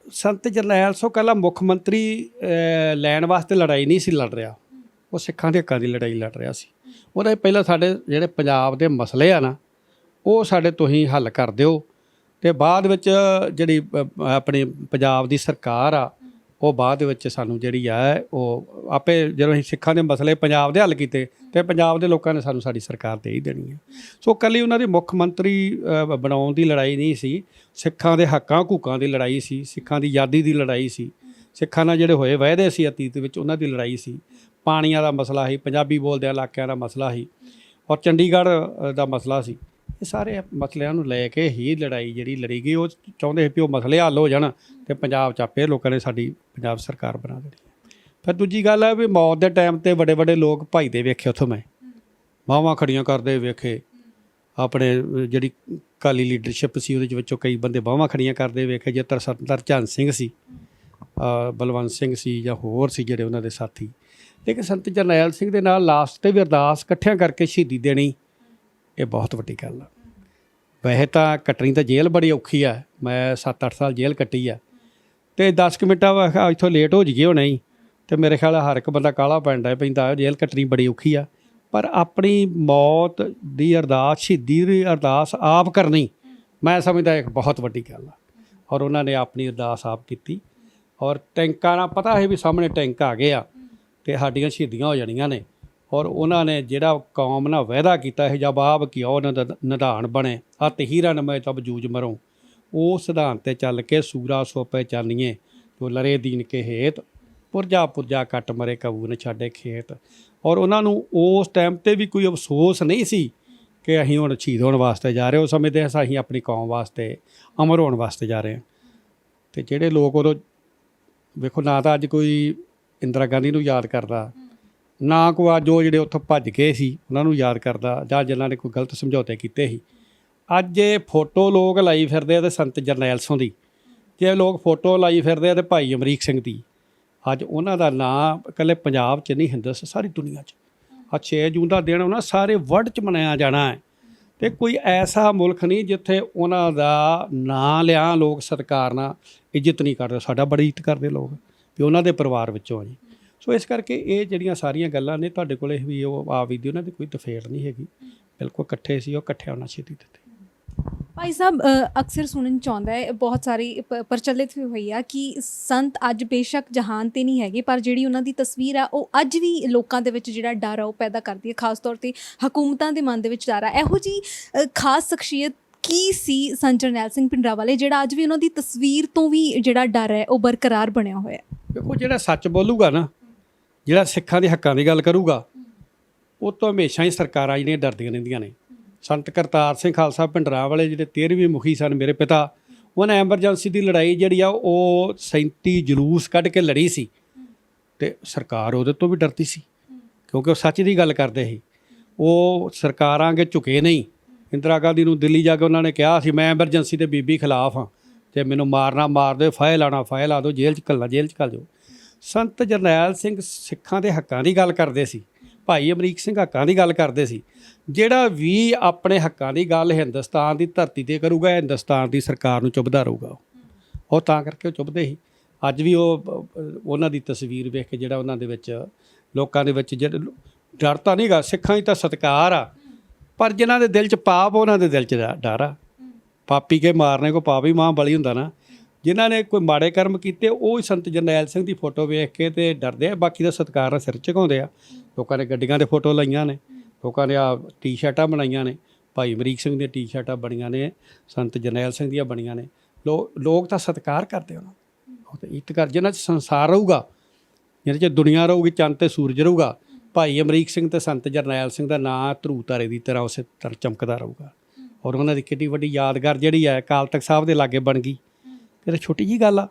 ਸੰਤ ਜਰਨੈਲ ਸਿੰਘ ਇਕੱਲਾ ਮੁੱਖ ਮੰਤਰੀ ਲੈਣ ਵਾਸਤੇ ਲੜਾਈ ਨਹੀਂ ਸੀ ਲੜ ਰਿਹਾ, ਉਹ ਸਿੱਖਾਂ ਦੇ ਹੱਕਾਂ ਦੀ ਲੜਾਈ ਲੜ ਰਿਹਾ ਸੀ। ਉਹਦਾ ਪਹਿਲਾਂ ਸਾਡੇ ਜਿਹੜੇ ਪੰਜਾਬ ਦੇ ਮਸਲੇ ਆ ਨਾ, ਉਹ ਸਾਡੇ ਤੁਸੀਂ ਹੱਲ ਕਰ ਦਿਓ, ਅਤੇ ਬਾਅਦ ਵਿੱਚ ਜਿਹੜੀ ਆਪਣੀ ਪੰਜਾਬ ਦੀ ਸਰਕਾਰ ਆ, ਉਹ ਬਾਅਦ ਵਿੱਚ ਸਾਨੂੰ ਜਿਹੜੀ ਆ ਉਹ ਆਪੇ, ਜਦੋਂ ਅਸੀਂ ਸਿੱਖਾਂ ਦੇ ਮਸਲੇ ਪੰਜਾਬ ਦੇ ਹੱਲ ਕੀਤੇ ਅਤੇ ਪੰਜਾਬ ਦੇ ਲੋਕਾਂ ਨੇ ਸਾਨੂੰ ਸਾਡੀ ਸਰਕਾਰ ਦੇ ਹੀ ਦੇਣੀ ਹੈ। ਸੋ ਇਕੱਲੀ ਉਹਨਾਂ ਦੀ ਮੁੱਖ ਮੰਤਰੀ ਬਣਾਉਣ ਦੀ ਲੜਾਈ ਨਹੀਂ ਸੀ, ਸਿੱਖਾਂ ਦੇ ਹੱਕਾਂ ਹਕੂਕਾਂ ਦੀ ਲੜਾਈ ਸੀ, ਸਿੱਖਾਂ ਦੀ ਆਜ਼ਾਦੀ ਦੀ ਲੜਾਈ ਸੀ, ਸਿੱਖਾਂ ਨਾਲ ਜਿਹੜੇ ਹੋਏ ਵਾਅਦੇ ਸੀ ਅਤੀਤ ਵਿੱਚ ਉਹਨਾਂ ਦੀ ਲੜਾਈ ਸੀ, ਪਾਣੀਆਂ ਦਾ ਮਸਲਾ ਸੀ, ਪੰਜਾਬੀ ਬੋਲਦਿਆਂ ਇਲਾਕਿਆਂ ਦਾ ਮਸਲਾ ਸੀ, ਔਰ ਚੰਡੀਗੜ੍ਹ ਦਾ ਮਸਲਾ ਸੀ। ਇਹ ਸਾਰੇ ਮਸਲਿਆਂ ਨੂੰ ਲੈ ਕੇ ਹੀ ਲੜਾਈ ਜਿਹੜੀ ਲੜੀ ਗਈ। ਉਹ ਚਾਹੁੰਦੇ ਸੀ ਵੀ ਉਹ ਮਸਲੇ ਹੱਲ ਹੋ ਜਾਣ ਅਤੇ ਪੰਜਾਬ 'ਚ ਆਪੇ ਲੋਕਾਂ ਨੇ ਸਾਡੀ ਪੰਜਾਬ ਸਰਕਾਰ ਬਣਾ ਦੇਣੀ। ਫਿਰ ਦੂਜੀ ਗੱਲ ਹੈ ਵੀ ਮੌਤ ਦੇ ਟਾਈਮ 'ਤੇ ਵੱਡੇ ਵੱਡੇ ਲੋਕ ਭੱਜਦੇ ਵੇਖੇ, ਉੱਥੋਂ ਮੈਂ ਬਾਹਾਂ ਖੜੀਆਂ ਕਰਦੇ ਵੇਖੇ। ਆਪਣੇ ਜਿਹੜੀ ਅਕਾਲੀ ਲੀਡਰਸ਼ਿਪ ਸੀ ਉਹਦੇ ਵਿੱਚੋਂ ਕਈ ਬੰਦੇ ਬਾਹਾਂ ਖੜੀਆਂ ਕਰਦੇ ਵੇਖੇ। ਜੇ ਤਰਚੰਦ ਸਿੰਘ ਸੀ, ਬਲਵੰਤ ਸਿੰਘ ਸੀ, ਜਾਂ ਹੋਰ ਸੀ ਜਿਹੜੇ ਉਹਨਾਂ ਦੇ ਸਾਥੀ। ਲੇਕਿਨ ਸੰਤ ਜਰਨੈਲ ਸਿੰਘ ਦੇ ਨਾਲ ਲਾਸਟ 'ਤੇ ਵੀ ਅਰਦਾਸ ਇਕੱਠਿਆਂ ਕਰਕੇ ਸ਼ਹੀਦੀ ਦੇਣੀ, ਇਹ ਬਹੁਤ ਵੱਡੀ ਗੱਲ ਆ। ਵੈਸੇ ਤਾਂ ਕੱਟਣੀ ਤਾਂ ਜੇਲ੍ਹ ਬੜੀ ਔਖੀ ਆ, ਮੈਂ 7-8 ਸਾਲ ਜੇਲ੍ਹ ਕੱਟੀ ਆ, ਅਤੇ 10 ਕੁ ਮਿੰਟਾਂ ਇੱਥੋਂ ਲੇਟ ਹੋ ਜਾਈਏ ਹੋਣਾ ਹੀ, ਅਤੇ ਮੇਰੇ ਖਿਆਲ ਹਰ ਇੱਕ ਬੰਦਾ ਕਾਹਲਾ ਪੈਂਦਾ ਪੈਂਦਾ। ਜੇਲ੍ਹ ਕੱਟਣੀ ਬੜੀ ਔਖੀ ਆ, ਪਰ ਆਪਣੀ ਮੌਤ ਦੀ ਅਰਦਾਸ, ਸ਼ਹੀਦੀ ਦੀ ਅਰਦਾਸ ਆਪ ਕਰਨੀ, ਮੈਂ ਸਮਝਦਾ ਇੱਕ ਬਹੁਤ ਵੱਡੀ ਗੱਲ ਆ। ਔਰ ਉਹਨਾਂ ਨੇ ਆਪਣੀ ਅਰਦਾਸ ਆਪ ਕੀਤੀ, ਔਰ ਟੈਂਕਾਂ ਨਾਲ ਪਤਾ ਹੈ ਵੀ ਸਾਹਮਣੇ ਟੈਂਕ ਆ ਗਏ ਆ ਅਤੇ ਸਾਡੀਆਂ ਸ਼ਹੀਦੀਆਂ ਹੋ ਜਾਣੀਆਂ ਨੇ। ਔਰ ਉਹਨਾਂ ਨੇ ਜਿਹੜਾ ਕੌਮ ਨਾਲ ਵਾਅਦਾ ਕੀਤਾ ਹੈ, ਜਬ ਆਪ ਕਿਉ ਉਹਨਾਂ ਦਾ ਨਿਧਾਨ ਬਣੇ, ਅਤ ਹੀਰਨ ਮੈਂ ਤਬ ਜੂਝ ਮਰੋਂ, ਉਹ ਸਿਧਾਂਤ 'ਤੇ ਚੱਲ ਕੇ ਸੂਰਾ ਸੋ ਪਹਿਚਾਨੀਏ ਜੋ ਲਰੇ ਦੀਨ ਕੇ ਹੇਤ, ਪੁਰਜਾ ਪੁਰਜਾ ਕੱਟ ਮਰੇ ਕਬੂ ਨੇ ਛੱਡੇ ਖੇਤ। ਔਰ ਉਹਨਾਂ ਨੂੰ ਉਸ ਟਾਈਮ 'ਤੇ ਵੀ ਕੋਈ ਅਫਸੋਸ ਨਹੀਂ ਸੀ ਕਿ ਅਸੀਂ ਹੁਣ ਸ਼ਹੀਦ ਹੋਣ ਵਾਸਤੇ ਜਾ ਰਹੇ। ਉਹ ਸਮਝਦੇ ਹਾਂ ਅਸੀਂ ਆਪਣੀ ਕੌਮ ਵਾਸਤੇ ਅਮਰ ਹੋਣ ਵਾਸਤੇ ਜਾ ਰਹੇ ਹਾਂ। ਅਤੇ ਜਿਹੜੇ ਲੋਕ ਉਦੋਂ ਵੇਖੋ, ਨਾ ਤਾਂ ਅੱਜ ਕੋਈ ਇੰਦਰਾ ਗਾਂਧੀ ਨੂੰ ਯਾਦ ਕਰਦਾ, ਨਾ ਕੋਈ ਅੱਜ ਉਹ ਜਿਹੜੇ ਉੱਥੋਂ ਭੱਜ ਗਏ ਸੀ ਉਹਨਾਂ ਨੂੰ ਯਾਦ ਕਰਦਾ, ਜਾਂ ਜਿਨ੍ਹਾਂ ਨੇ ਕੋਈ ਗਲਤ ਸਮਝੌਤੇ ਕੀਤੇ ਸੀ। ਅੱਜ ਇਹ ਫੋਟੋ ਲੋਕ ਲਾਈ ਫਿਰਦੇ ਆ ਅਤੇ ਸੰਤ ਜਰਨੈਲ ਸਿੰਘ ਦੀ, ਜੇ ਲੋਕ ਫੋਟੋ ਲਾਈ ਫਿਰਦੇ ਆ ਅਤੇ ਭਾਈ ਅਮਰੀਕ ਸਿੰਘ ਦੀ। ਅੱਜ ਉਹਨਾਂ ਦਾ ਨਾਂ ਇਕੱਲੇ ਪੰਜਾਬ 'ਚ ਨਹੀਂ, ਹਿੰਦੁਸਤਾਨ ਸਾਰੀ ਦੁਨੀਆ 'ਚ। ਅੱਜ 6 ਜੂਨ ਦਾ ਦਿਨ ਉਹਨਾਂ ਸਾਰੇ ਵਰਲਡ 'ਚ ਮਨਾਇਆ ਜਾਣਾ ਹੈ, ਅਤੇ ਕੋਈ ਐਸਾ ਮੁਲਕ ਨਹੀਂ ਜਿੱਥੇ ਉਹਨਾਂ ਦਾ ਨਾਂ ਲਿਆ ਲੋਕ ਸਤਿਕਾਰ ਨਾਲ ਇੱਜ਼ਤ ਨਹੀਂ ਕਰਦੇ। ਸਾਡਾ ਬੜੀ ਇੱਜ਼ਤ ਕਰਦੇ ਲੋਕ ਵੀ ਉਹਨਾਂ ਦੇ ਪਰਿਵਾਰ ਵਿੱਚੋਂ ਆ ਜੀ। ਸੋ ਇਸ ਕਰਕੇ ਇਹ ਜਿਹੜੀਆਂ ਸਾਰੀਆਂ ਗੱਲਾਂ ਨੇ ਤੁਹਾਡੇ ਕੋਲ ਵੀ ਉਹ ਆ ਵੀ ਦੀ, ਉਹਨਾਂ ਦੀ ਕੋਈ ਤਫੇੜ ਨਹੀਂ ਹੈਗੀ। ਬਿਲਕੁਲ ਇਕੱਠੇ ਸੀ, ਉਹ ਇਕੱਠੇ ਹੋਣਾ ਛੇਤੀ ਦਿੱਤੇ। ਭਾਈ ਸਾਹਿਬ ਅਕਸਰ ਸੁਣਨ ਚ ਆਉਂਦਾ ਹੈ, ਬਹੁਤ ਸਾਰੀ ਪ੍ਰਚਲਿਤ ਵੀ ਹੋਈ ਆ ਕਿ ਸੰਤ ਅੱਜ ਬੇਸ਼ੱਕ ਜਹਾਨ ਤੇ ਨਹੀਂ ਹੈਗੇ, ਪਰ ਜਿਹੜੀ ਉਹਨਾਂ ਦੀ ਤਸਵੀਰ ਆ ਉਹ ਅੱਜ ਵੀ ਲੋਕਾਂ ਦੇ ਵਿੱਚ ਜਿਹੜਾ ਡਰ ਆ ਉਹ ਪੈਦਾ ਕਰਦੀ ਹੈ, ਖਾਸ ਤੌਰ ਤੇ ਹਕੂਮਤਾਂ ਦੇ ਮਨ ਦੇ ਵਿੱਚ ਡਰ ਆ। ਇਹੋ ਜੀ ਖਾਸ ਸ਼ਖਸੀਅਤ ਕੀ ਸੀ ਸੰਤ ਜਰਨੈਲ ਸਿੰਘ ਭਿੰਡਰਾਂਵਾਲੇ ਜਿਹੜਾ ਅੱਜ ਵੀ ਉਹਨਾਂ ਦੀ ਤਸਵੀਰ ਤੋਂ ਵੀ ਜਿਹੜਾ ਡਰ ਹੈ ਉਹ ਬਰਕਰਾਰ ਬਣਿਆ ਹੋਇਆ ਹੈ? ਦੇਖੋ, ਜਿਹੜਾ ਸੱਚ ਬੋਲੂਗਾ ਨਾ, ਜਿਹੜਾ ਸਿੱਖਾਂ ਦੇ ਹੱਕਾਂ ਦੀ ਗੱਲ ਕਰੂਗਾ, ਉਹ ਤੋਂ ਹਮੇਸ਼ਾ ਹੀ ਸਰਕਾਰਾਂ ਜਿਹੜੀਆਂ ਡਰਦੀਆਂ ਰਹਿੰਦੀਆਂ ਨੇ। ਸੰਤ ਕਰਤਾਰ ਸਿੰਘ ਖਾਲਸਾ ਭਿੰਡਰਾਂਵਾਲੇ ਜਿਹੜੇ 13ਵੇਂ ਮੁਖੀ ਸਨ, ਮੇਰੇ ਪਿਤਾ, ਉਹਨਾਂ ਐਮਰਜੈਂਸੀ ਦੀ ਲੜਾਈ ਜਿਹੜੀ ਆ ਉਹ 37 ਜਲੂਸ ਕੱਢ ਕੇ ਲੜੀ ਸੀ, ਤੇ ਸਰਕਾਰ ਉਹਦੇ ਤੋਂ ਵੀ ਡਰਦੀ ਸੀ, ਕਿਉਂਕਿ ਉਹ ਸੱਚ ਦੀ ਗੱਲ ਕਰਦੇ ਸੀ। ਉਹ ਸਰਕਾਰਾਂ ਅੱਗੇ ਝੁਕੇ ਨਹੀਂ। ਇੰਦਰਾ ਗਾਂਧੀ ਨੂੰ ਦਿੱਲੀ ਜਾ ਕੇ ਉਹਨਾਂ ਨੇ ਕਿਹਾ ਸੀ, ਮੈਂ ਐਮਰਜੈਂਸੀ ਦੇ ਬੀਬੀ ਖਿਲਾਫ ਹਾਂ, ਤੇ ਮੈਨੂੰ ਮਾਰਨਾ ਮਾਰ ਦਿਓ, ਫਾਇਲ ਆਉਣਾ ਫਾਇਲ ਆ ਦਿਓ, ਜੇਲ੍ਹ 'ਚ ਘੱਲਣਾ ਜੇਲ੍ਹ 'ਚ ਘੱਲ ਦਿਓ। ਸੰਤ ਜਰਨੈਲ ਸਿੰਘ ਸਿੱਖਾਂ ਦੇ ਹੱਕਾਂ ਦੀ ਗੱਲ ਕਰਦੇ ਸੀ, ਭਾਈ ਅਮਰੀਕ ਸਿੰਘ ਹੱਕਾਂ ਦੀ ਗੱਲ ਕਰਦੇ ਸੀ। ਜਿਹੜਾ ਵੀ ਆਪਣੇ ਹੱਕਾਂ ਦੀ ਗੱਲ ਹਿੰਦੁਸਤਾਨ ਦੀ ਧਰਤੀ 'ਤੇ ਕਰੂਗਾ, ਹਿੰਦੁਸਤਾਨ ਦੀ ਸਰਕਾਰ ਨੂੰ ਚੁੱਭਦਾ ਰਹੂਗਾ। ਉਹ ਤਾਂ ਕਰਕੇ ਉਹ ਚੁੱਭਦੇ ਸੀ। ਅੱਜ ਵੀ ਉਹ ਉਹਨਾਂ ਦੀ ਤਸਵੀਰ ਵੇਖ ਕੇ ਜਿਹੜਾ ਉਹਨਾਂ ਦੇ ਵਿੱਚ ਲੋਕਾਂ ਦੇ ਵਿੱਚ ਜਿਹੜਾ ਡਰ ਤਾਂ ਨਹੀਂ ਗਾ, ਸਿੱਖਾਂ ਦੀ ਤਾਂ ਸਤਿਕਾਰ ਆ, ਪਰ ਜਿਨ੍ਹਾਂ ਦੇ ਦਿਲ 'ਚ ਪਾਪ, ਉਹਨਾਂ ਦੇ ਦਿਲ 'ਚ ਡਰ ਆ। ਪਾਪੀ ਕੇ ਮਾਰਨੇ ਕੋ ਪਾਪ ਹੀ ਮਾਂ ਬਲੀ ਹੁੰਦਾ ਨਾ। ਜਿਨ੍ਹਾਂ ਨੇ ਕੋਈ ਮਾੜੇ ਕਰਮ ਕੀਤੇ, ਉਹ ਹੀ ਸੰਤ ਜਰਨੈਲ ਸਿੰਘ ਦੀ ਫੋਟੋ ਵੇਖ ਕੇ ਤੇ ਡਰਦੇ ਆ, ਬਾਕੀ ਦਾ ਸਤਿਕਾਰ ਨਾਲ ਸਿਰ ਝੁਕਾਉਂਦੇ ਆ। ਲੋਕਾਂ ਨੇ ਗੱਡੀਆਂ ਦੇ ਫੋਟੋ ਲਾਈਆਂ ਨੇ, ਲੋਕਾਂ ਨੇ ਆ ਟੀ-ਸ਼ਰਟਾਂ ਬਣਾਈਆਂ ਨੇ, ਭਾਈ ਅਮਰੀਕ ਸਿੰਘ ਦੀਆਂ ਟੀ-ਸ਼ਰਟਾਂ ਬਣੀਆਂ ਨੇ, ਸੰਤ ਜਰਨੈਲ ਸਿੰਘ ਦੀਆਂ ਬਣੀਆਂ ਨੇ। ਲੋਕ ਤਾਂ ਸਤਿਕਾਰ ਕਰਦੇ ਉਹਨਾਂ, ਉਹ ਤਾਂ ਇੱਜ਼ਤ ਕਰ। ਜਿਨ੍ਹਾਂ 'ਚ ਸੰਸਾਰ ਰਹੂਗਾ, ਜਿਹਦੇ 'ਚ ਦੁਨੀਆ ਰਹੂਗੀ, ਚੰਦ ਤੇ ਸੂਰਜ ਰਹੂਗਾ, ਭਾਈ ਅਮਰੀਕ ਸਿੰਘ ਤੇ ਸੰਤ ਜਰਨੈਲ ਸਿੰਘ ਦਾ ਨਾਂ ਧਰੂ ਤਾਰੇ ਦੀ ਤਰ੍ਹਾਂ ਉਸੇ ਤਰ੍ਹਾਂ ਚਮਕਦਾ ਰਹੂਗਾ। ਔਰ ਉਹਨਾਂ ਦੀ ਕਿੰਨੀ ਵੱਡੀ ਯਾਦਗਾਰ ਜਿਹੜੀ ਹੈ ਅਕਾਲ ਤਖਤ ਸਾਹਿਬ ਦੇ ਲਾਗੇ ਬਣ ਗਈ। ਕਿਤੇ ਛੋਟੀ ਜਿਹੀ ਗੱਲ ਆ,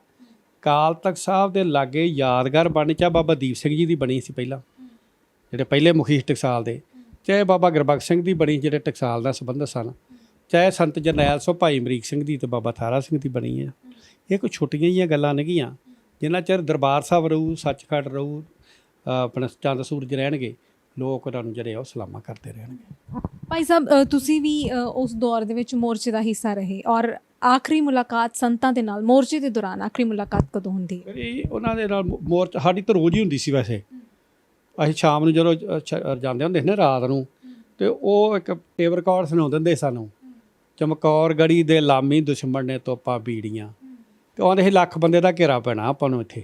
ਅਕਾਲ ਤਖਤ ਸਾਹਿਬ ਦੇ ਲਾਗੇ ਯਾਦਗਾਰ ਬਣਨੀ, ਚਾਹੇ ਬਾਬਾ ਦੀਪ ਸਿੰਘ ਜੀ ਦੀ ਬਣੀ ਸੀ ਪਹਿਲਾਂ, ਜਿਹੜੇ ਪਹਿਲੇ ਮੁਖੀ ਟਕਸਾਲ ਦੇ, ਚਾਹੇ ਬਾਬਾ ਗੁਰਬਖਸ਼ ਸਿੰਘ ਦੀ ਬਣੀ, ਜਿਹੜੇ ਟਕਸਾਲ ਦਾ ਸੰਬੰਧ ਸਨ, ਚਾਹੇ ਸੰਤ ਜਰਨੈਲ ਸਿੰਘ ਭਾਈ ਅਮਰੀਕ ਸਿੰਘ ਦੀ ਤੇ ਬਾਬਾ ਥਾਰਾ ਸਿੰਘ ਦੀ ਬਣੀ ਹੈ। ਇਹ ਕੋਈ ਛੋਟੀਆਂ ਜਿਹੀਆਂ ਗੱਲਾਂ ਨਹੀਂ ਗੀਆਂ। ਜਿੰਨਾ ਚਿਰ ਦਰਬਾਰ ਸਾਹਿਬ ਰਹੂ, ਸੱਚਖੰਡ ਰਹੂ, ਆਪਣਾ ਚੰਦ ਸੂਰਜ ਰਹਿਣਗੇ, ਲੋਕ ਉਹਨਾਂ ਨੂੰ ਜਿਹੜੇ ਉਹ ਸਲਾਮਾਂ ਕਰਦੇ ਰਹਿਣਗੇ। ਭਾਈ ਸਾਹਿਬ ਤੁਸੀਂ ਵੀ ਉਸ ਦੌਰ ਦੇ ਵਿੱਚ ਮੋਰਚੇ ਦਾ ਹਿੱਸਾ ਰਹੇ, ਔਰ ਆਖਰੀ ਮੁਲਾਕਾਤ ਸੰਤਾਂ ਦੇ ਨਾਲ ਮੋਰਚੇ ਦੇ ਦੌਰਾਨ ਆਖਰੀ ਮੁਲਾਕਾਤ ਕਦੋਂ ਹੁੰਦੀ ਹੈ? ਮੇਰੀ ਉਹਨਾਂ ਦੇ ਨਾਲ ਮੋਰਚਾ ਸਾਡੀ ਤਾਂ ਰੋਜ਼ ਹੀ ਹੁੰਦੀ ਸੀ। ਵੈਸੇ ਅਸੀਂ ਸ਼ਾਮ ਨੂੰ ਜਦੋਂ ਜਾਂਦੇ ਹੁੰਦੇ ਸੀ ਨਾ ਰਾਤ ਨੂੰ, ਤੇ ਉਹ ਇੱਕ ਟੇਪ ਰਿਕਾਰਡ ਸੁਣਾਉਂਦੇ ਹੁੰਦੇ ਸਾਨੂੰ, ਚਮਕੌਰ ਗੜੀ ਦੇ ਲਾਮੀ ਦੁਸ਼ਮਣ ਨੇ ਤੋਪਾਂ ਬੀੜੀਆਂ, ਤੇ ਆਉਂਦੇ ਸੀ ਲੱਖ ਬੰਦੇ ਦਾ ਘੇਰਾ ਪੈਣਾ ਆਪਾਂ ਨੂੰ ਇੱਥੇ,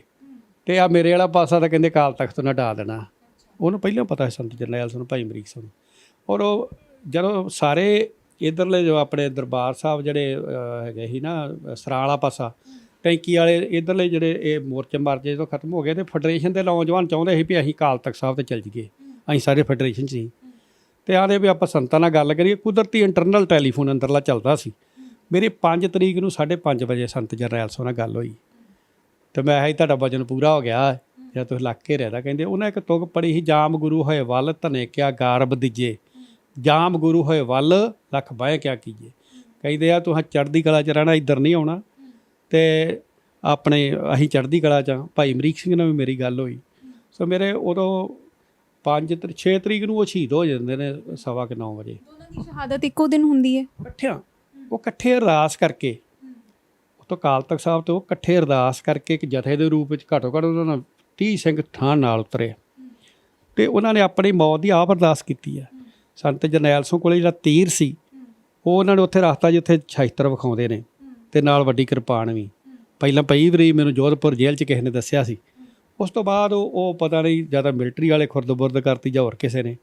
ਤੇ ਆ ਮੇਰੇ ਵਾਲਾ ਪਾਸਾ ਤਾਂ ਕਹਿੰਦੇ ਅਕਾਲ ਤਖਤ ਤੋਂ ਹਟਾ ਦੇਣਾ। ਉਹਨੂੰ ਪਹਿਲਾਂ ਪਤਾ ਸੀ ਸੰਤ ਜਰਨੈਲ ਸਿੰਘ, ਭਾਈ ਅਮਰੀਕ ਸਿੰਘ। ਔਰ ਉਹ ਜਦੋਂ ਸਾਰੇ ਇੱਧਰਲੇ ਜੋ ਆਪਣੇ ਦਰਬਾਰ ਸਾਹਿਬ ਜਿਹੜੇ ਹੈਗੇ ਸੀ ਨਾ, ਸਰਾਂ ਵਾਲਾ ਪਾਸਾ, ਟੈਂਕੀ ਵਾਲੇ ਇੱਧਰਲੇ ਜਿਹੜੇ ਇਹ ਮੋਰਚੇ ਮਾਰਚੇ ਜਦੋਂ ਖਤਮ ਹੋ ਗਏ, ਤੇ ਫੈਡਰੇਸ਼ਨ ਦੇ ਨੌਜਵਾਨ ਚਾਹੁੰਦੇ ਸੀ ਵੀ ਅਸੀਂ ਅਕਾਲ ਤਖਤ ਸਾਹਿਬ 'ਤੇ ਚੱਲ ਜਾਈਏ। ਅਸੀਂ ਸਾਰੇ ਫੈਡਰੇਸ਼ਨ 'ਚ ਸੀ, ਤੇ ਆਂਦੇ ਵੀ ਆਪਾਂ ਸੰਤਾਂ ਨਾਲ ਗੱਲ ਕਰੀਏ। ਕੁਦਰਤੀ ਇੰਟਰਨਲ ਟੈਲੀਫੋਨ ਅੰਦਰਲਾ ਚੱਲਦਾ ਸੀ। ਮੇਰੀ 5 ਤਰੀਕ ਨੂੰ 5:30 ਵਜੇ ਸੰਤ ਜਰਨੈਲ ਸਿੰਘ ਨਾਲ ਗੱਲ ਹੋਈ, ਤੇ ਮੈਂ ਕਿਹਾ ਤੁਹਾਡਾ ਵਜਨ ਪੂਰਾ ਹੋ ਗਿਆ ਜਾਂ ਤੁਸੀਂ ਲੱਗ ਕੇ ਰਹਿਦਾ। ਕਹਿੰਦੇ ਉਹਨਾਂ ਇੱਕ ਤੁਕ ਪੜੀ ਸੀ, ਜਾਮ ਗੁਰੂ ਹੋਏ ਵੱਲ ਧਨੇ ਕਿਆ ਗਾਰਬ ਦੀਜੇ, ਜਾਮ ਗੁਰੂ ਹੋਏ ਵੱਲ ਲੱਖ ਬਾਹੇ ਕਿਆ ਕੀਜੇ। ਕਹਿੰਦੇ ਆ ਤੂੰ ਚੜ੍ਹਦੀ ਕਲਾ 'ਚ ਰਹਿਣਾ, ਇੱਧਰ ਨਹੀਂ ਆਉਣਾ, ਤੇ ਆਪਣੇ ਅਸੀਂ ਚੜ੍ਹਦੀ ਕਲਾ 'ਚ। ਭਾਈ ਅਮਰੀਕ ਸਿੰਘ ਨਾਲ ਵੀ ਮੇਰੀ ਗੱਲ ਹੋਈ। ਸੋ ਮੇਰੇ ਉਦੋਂ 6 ਤਰੀਕ ਨੂੰ ਉਹ ਸ਼ਹੀਦ ਹੋ ਜਾਂਦੇ ਨੇ 9:15 ਵਜੇ। ਉਹਨਾਂ ਦੀ ਸ਼ਹਾਦਤ ਇੱਕੋ ਦਿਨ ਹੁੰਦੀ ਹੈ ਇਕੱਠਿਆਂ, ਉਹ ਇਕੱਠੇ ਅਰਦਾਸ ਕਰਕੇ, ਉਹ ਤੋਂ ਅਕਾਲ ਤਖਤ ਸਾਹਿਬ ਤੋਂ ਇਕੱਠੇ ਅਰਦਾਸ ਕਰਕੇ ਇੱਕ ਜਥੇ ਦੇ ਰੂਪ ਵਿੱਚ ਘੱਟੋ ਘੱਟ ਉਹਨਾਂ ਨਾਲ 30 ਸਿੰਘ ਥਾਂ ਨਾਲ ਉਤਰੇ, ਤੇ ਉਹਨਾਂ ਨੇ ਆਪਣੀ ਮੌਤ ਦੀ ਆਪ ਅਰਦਾਸ ਕੀਤੀ ਹੈ। ਸੰਤ ਜਰਨੈਲ ਸਿੰਘ ਕੋਲ ਜਿਹੜਾ ਤੀਰ ਸੀ, ਉਹ ਉਹਨਾਂ ਨੇ ਉੱਥੇ ਰੱਖਤਾ ਜਿੱਥੇ ਸ਼ਸਤਰ ਵਿਖਾਉਂਦੇ ਨੇ, ਤੇ ਨਾਲ ਵੱਡੀ ਕਿਰਪਾਨ ਵੀ। ਪਹਿਲਾਂ ਪਈ ਵਾਰੀ ਮੈਨੂੰ ਜੋਧਪੁਰ ਜੇਲ੍ਹ 'ਚ ਕਿਸੇ ਨੇ ਦੱਸਿਆ ਸੀ। ਉਸ ਤੋਂ ਬਾਅਦ ਉਹ ਪਤਾ ਨਹੀਂ ਜ਼ਿਆਦਾ ਮਿਲਟਰੀ ਵਾਲੇ ਖੁਰਦ-ਬੁਰਦ ਕਰਤੀ ਜਾਂ ਹੋਰ ਕਿਸੇ ਨੇ,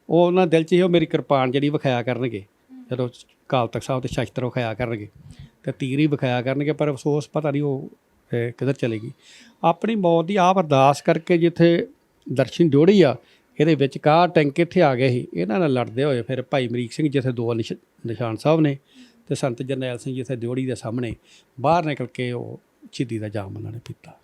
ਉਹ ਉਹਨਾਂ ਦਿਲ 'ਚ ਹੀ ਉਹ ਮੇਰੀ ਕਿਰਪਾਨ ਜਿਹੜੀ ਵਿਖਾਇਆ ਕਰਨਗੇ, ਜਦੋਂ ਅਕਾਲ ਤਖਤ ਸਾਹਿਬ 'ਤੇ ਸ਼ਸਤਰ ਵਿਖਾਇਆ ਕਰਨਗੇ, ਤੇ ਤੀਰ ਹੀ ਵਿਖਾਇਆ ਕਰਨਗੇ। ਪਰ ਅਫਸੋਸ ਪਤਾ ਨਹੀਂ ਉਹ ਕਿੱਧਰ ਚਲੀ ਗਈ। ਆਪਣੀ ਮੌਤ ਦੀ ਆਪ ਅਰਦਾਸ ਕਰਕੇ ਜਿੱਥੇ ਦਰਸ਼ਨ ਡਿਓੜੀ ਆ, ਇਹਦੇ ਵਿੱਚ ਕਾਹ ਟੈਂਕ ਇੱਥੇ ਆ ਗਏ ਸੀ। ਇਹਨਾਂ ਨਾਲ ਲੜਦੇ ਹੋਏ ਫਿਰ ਭਾਈ ਅਮਰੀਕ ਸਿੰਘ ਜਿੱਥੇ 2 ਨਿਸ਼ਾਨ ਸਾਹਿਬ ਨੇ, ਤੇ ਸੰਤ ਜਰਨੈਲ ਸਿੰਘ ਜਿੱਥੇ ਡਿਓੜੀ ਦੇ ਸਾਹਮਣੇ ਬਾਹਰ ਨਿਕਲ ਕੇ ਉਹ ਸ਼ਹੀਦੀ ਦਾ ਜਾਮ ਉਹਨਾਂ ਨੇ ਪੀਤਾ।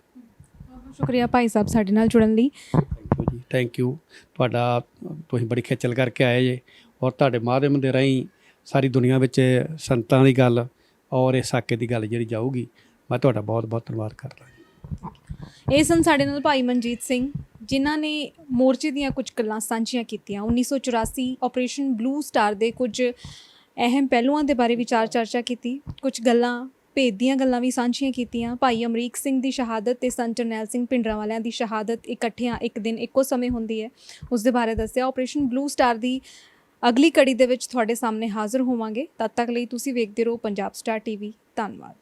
ਬਹੁਤ ਸ਼ੁਕਰੀਆ ਭਾਈ ਸਾਹਿਬ ਸਾਡੇ ਨਾਲ ਜੁੜਨ ਲਈ। ਥੈਂਕ ਯੂ ਜੀ, ਥੈਂਕ ਯੂ ਤੁਹਾਡਾ। ਤੁਸੀਂ ਬੜੀ ਖੇਚਲ ਕਰਕੇ ਆਏ ਜੇ, ਔਰ ਤੁਹਾਡੇ ਮਾਧਿਅਮ ਦੇ ਰਾਹੀਂ ਸਾਰੀ ਦੁਨੀਆ ਵਿੱਚ ਸੰਤਾਂ ਦੀ ਗੱਲ ਔਰ ਇਹ ਸਾਕੇ ਦੀ ਗੱਲ ਜਿਹੜੀ ਜਾਊਗੀ, ਮੈਂ ਤੁਹਾਡਾ ਬਹੁਤ ਬਹੁਤ ਧੰਨਵਾਦ ਕਰਦਾ। ਇਹ ਸਨ ਸਾਡੇ ਨਾਲ ਭਾਈ ਮਨਜੀਤ ਸਿੰਘ, ਜਿਨ੍ਹਾਂ ਨੇ ਮੋਰਚੇ ਦੀਆਂ ਕੁਝ ਗੱਲਾਂ ਸਾਂਝੀਆਂ ਕੀਤੀਆਂ। 1984 ਆਪਰੇਸ਼ਨ ਬਲੂ ਸਟਾਰ ਦੇ ਕੁਝ ਅਹਿਮ ਪਹਿਲੂਆਂ ਦੇ ਬਾਰੇ ਵਿਚਾਰ ਚਰਚਾ ਕੀਤੀ, ਕੁਝ ਗੱਲਾਂ ਭੇਦ ਦੀਆਂ ਗੱਲਾਂ ਵੀ ਸਾਂਝੀਆਂ ਕੀਤੀਆਂ। ਭਾਈ ਅਮਰੀਕ ਸਿੰਘ ਦੀ ਸ਼ਹਾਦਤ ਤੇ ਸੰਤ ਜਰਨੈਲ ਸਿੰਘ ਭਿੰਡਰਾਂਵਾਲਿਆਂ ਦੀ ਸ਼ਹਾਦਤ ਇਕੱਠਿਆਂ ਇੱਕ ਦਿਨ ਇੱਕੋ ਸਮੇਂ ਹੁੰਦੀ ਹੈ, ਉਸ ਦੇ ਬਾਰੇ ਦੱਸਿਆ। ਆਪਰੇਸ਼ਨ ਬਲੂ ਸਟਾਰ ਦੀ ਅਗਲੀ ਕੜੀ ਦੇ ਵਿੱਚ ਤੁਹਾਡੇ ਸਾਹਮਣੇ ਹਾਜ਼ਰ ਹੋਵਾਂਗੇ। ਤਦ ਤੱਕ ਲਈ ਤੁਸੀਂ ਵੇਖਦੇ ਰਹੋ ਪੰਜਾਬ ਸਟਾਰ ਟੀਵੀ। ਧੰਨਵਾਦ।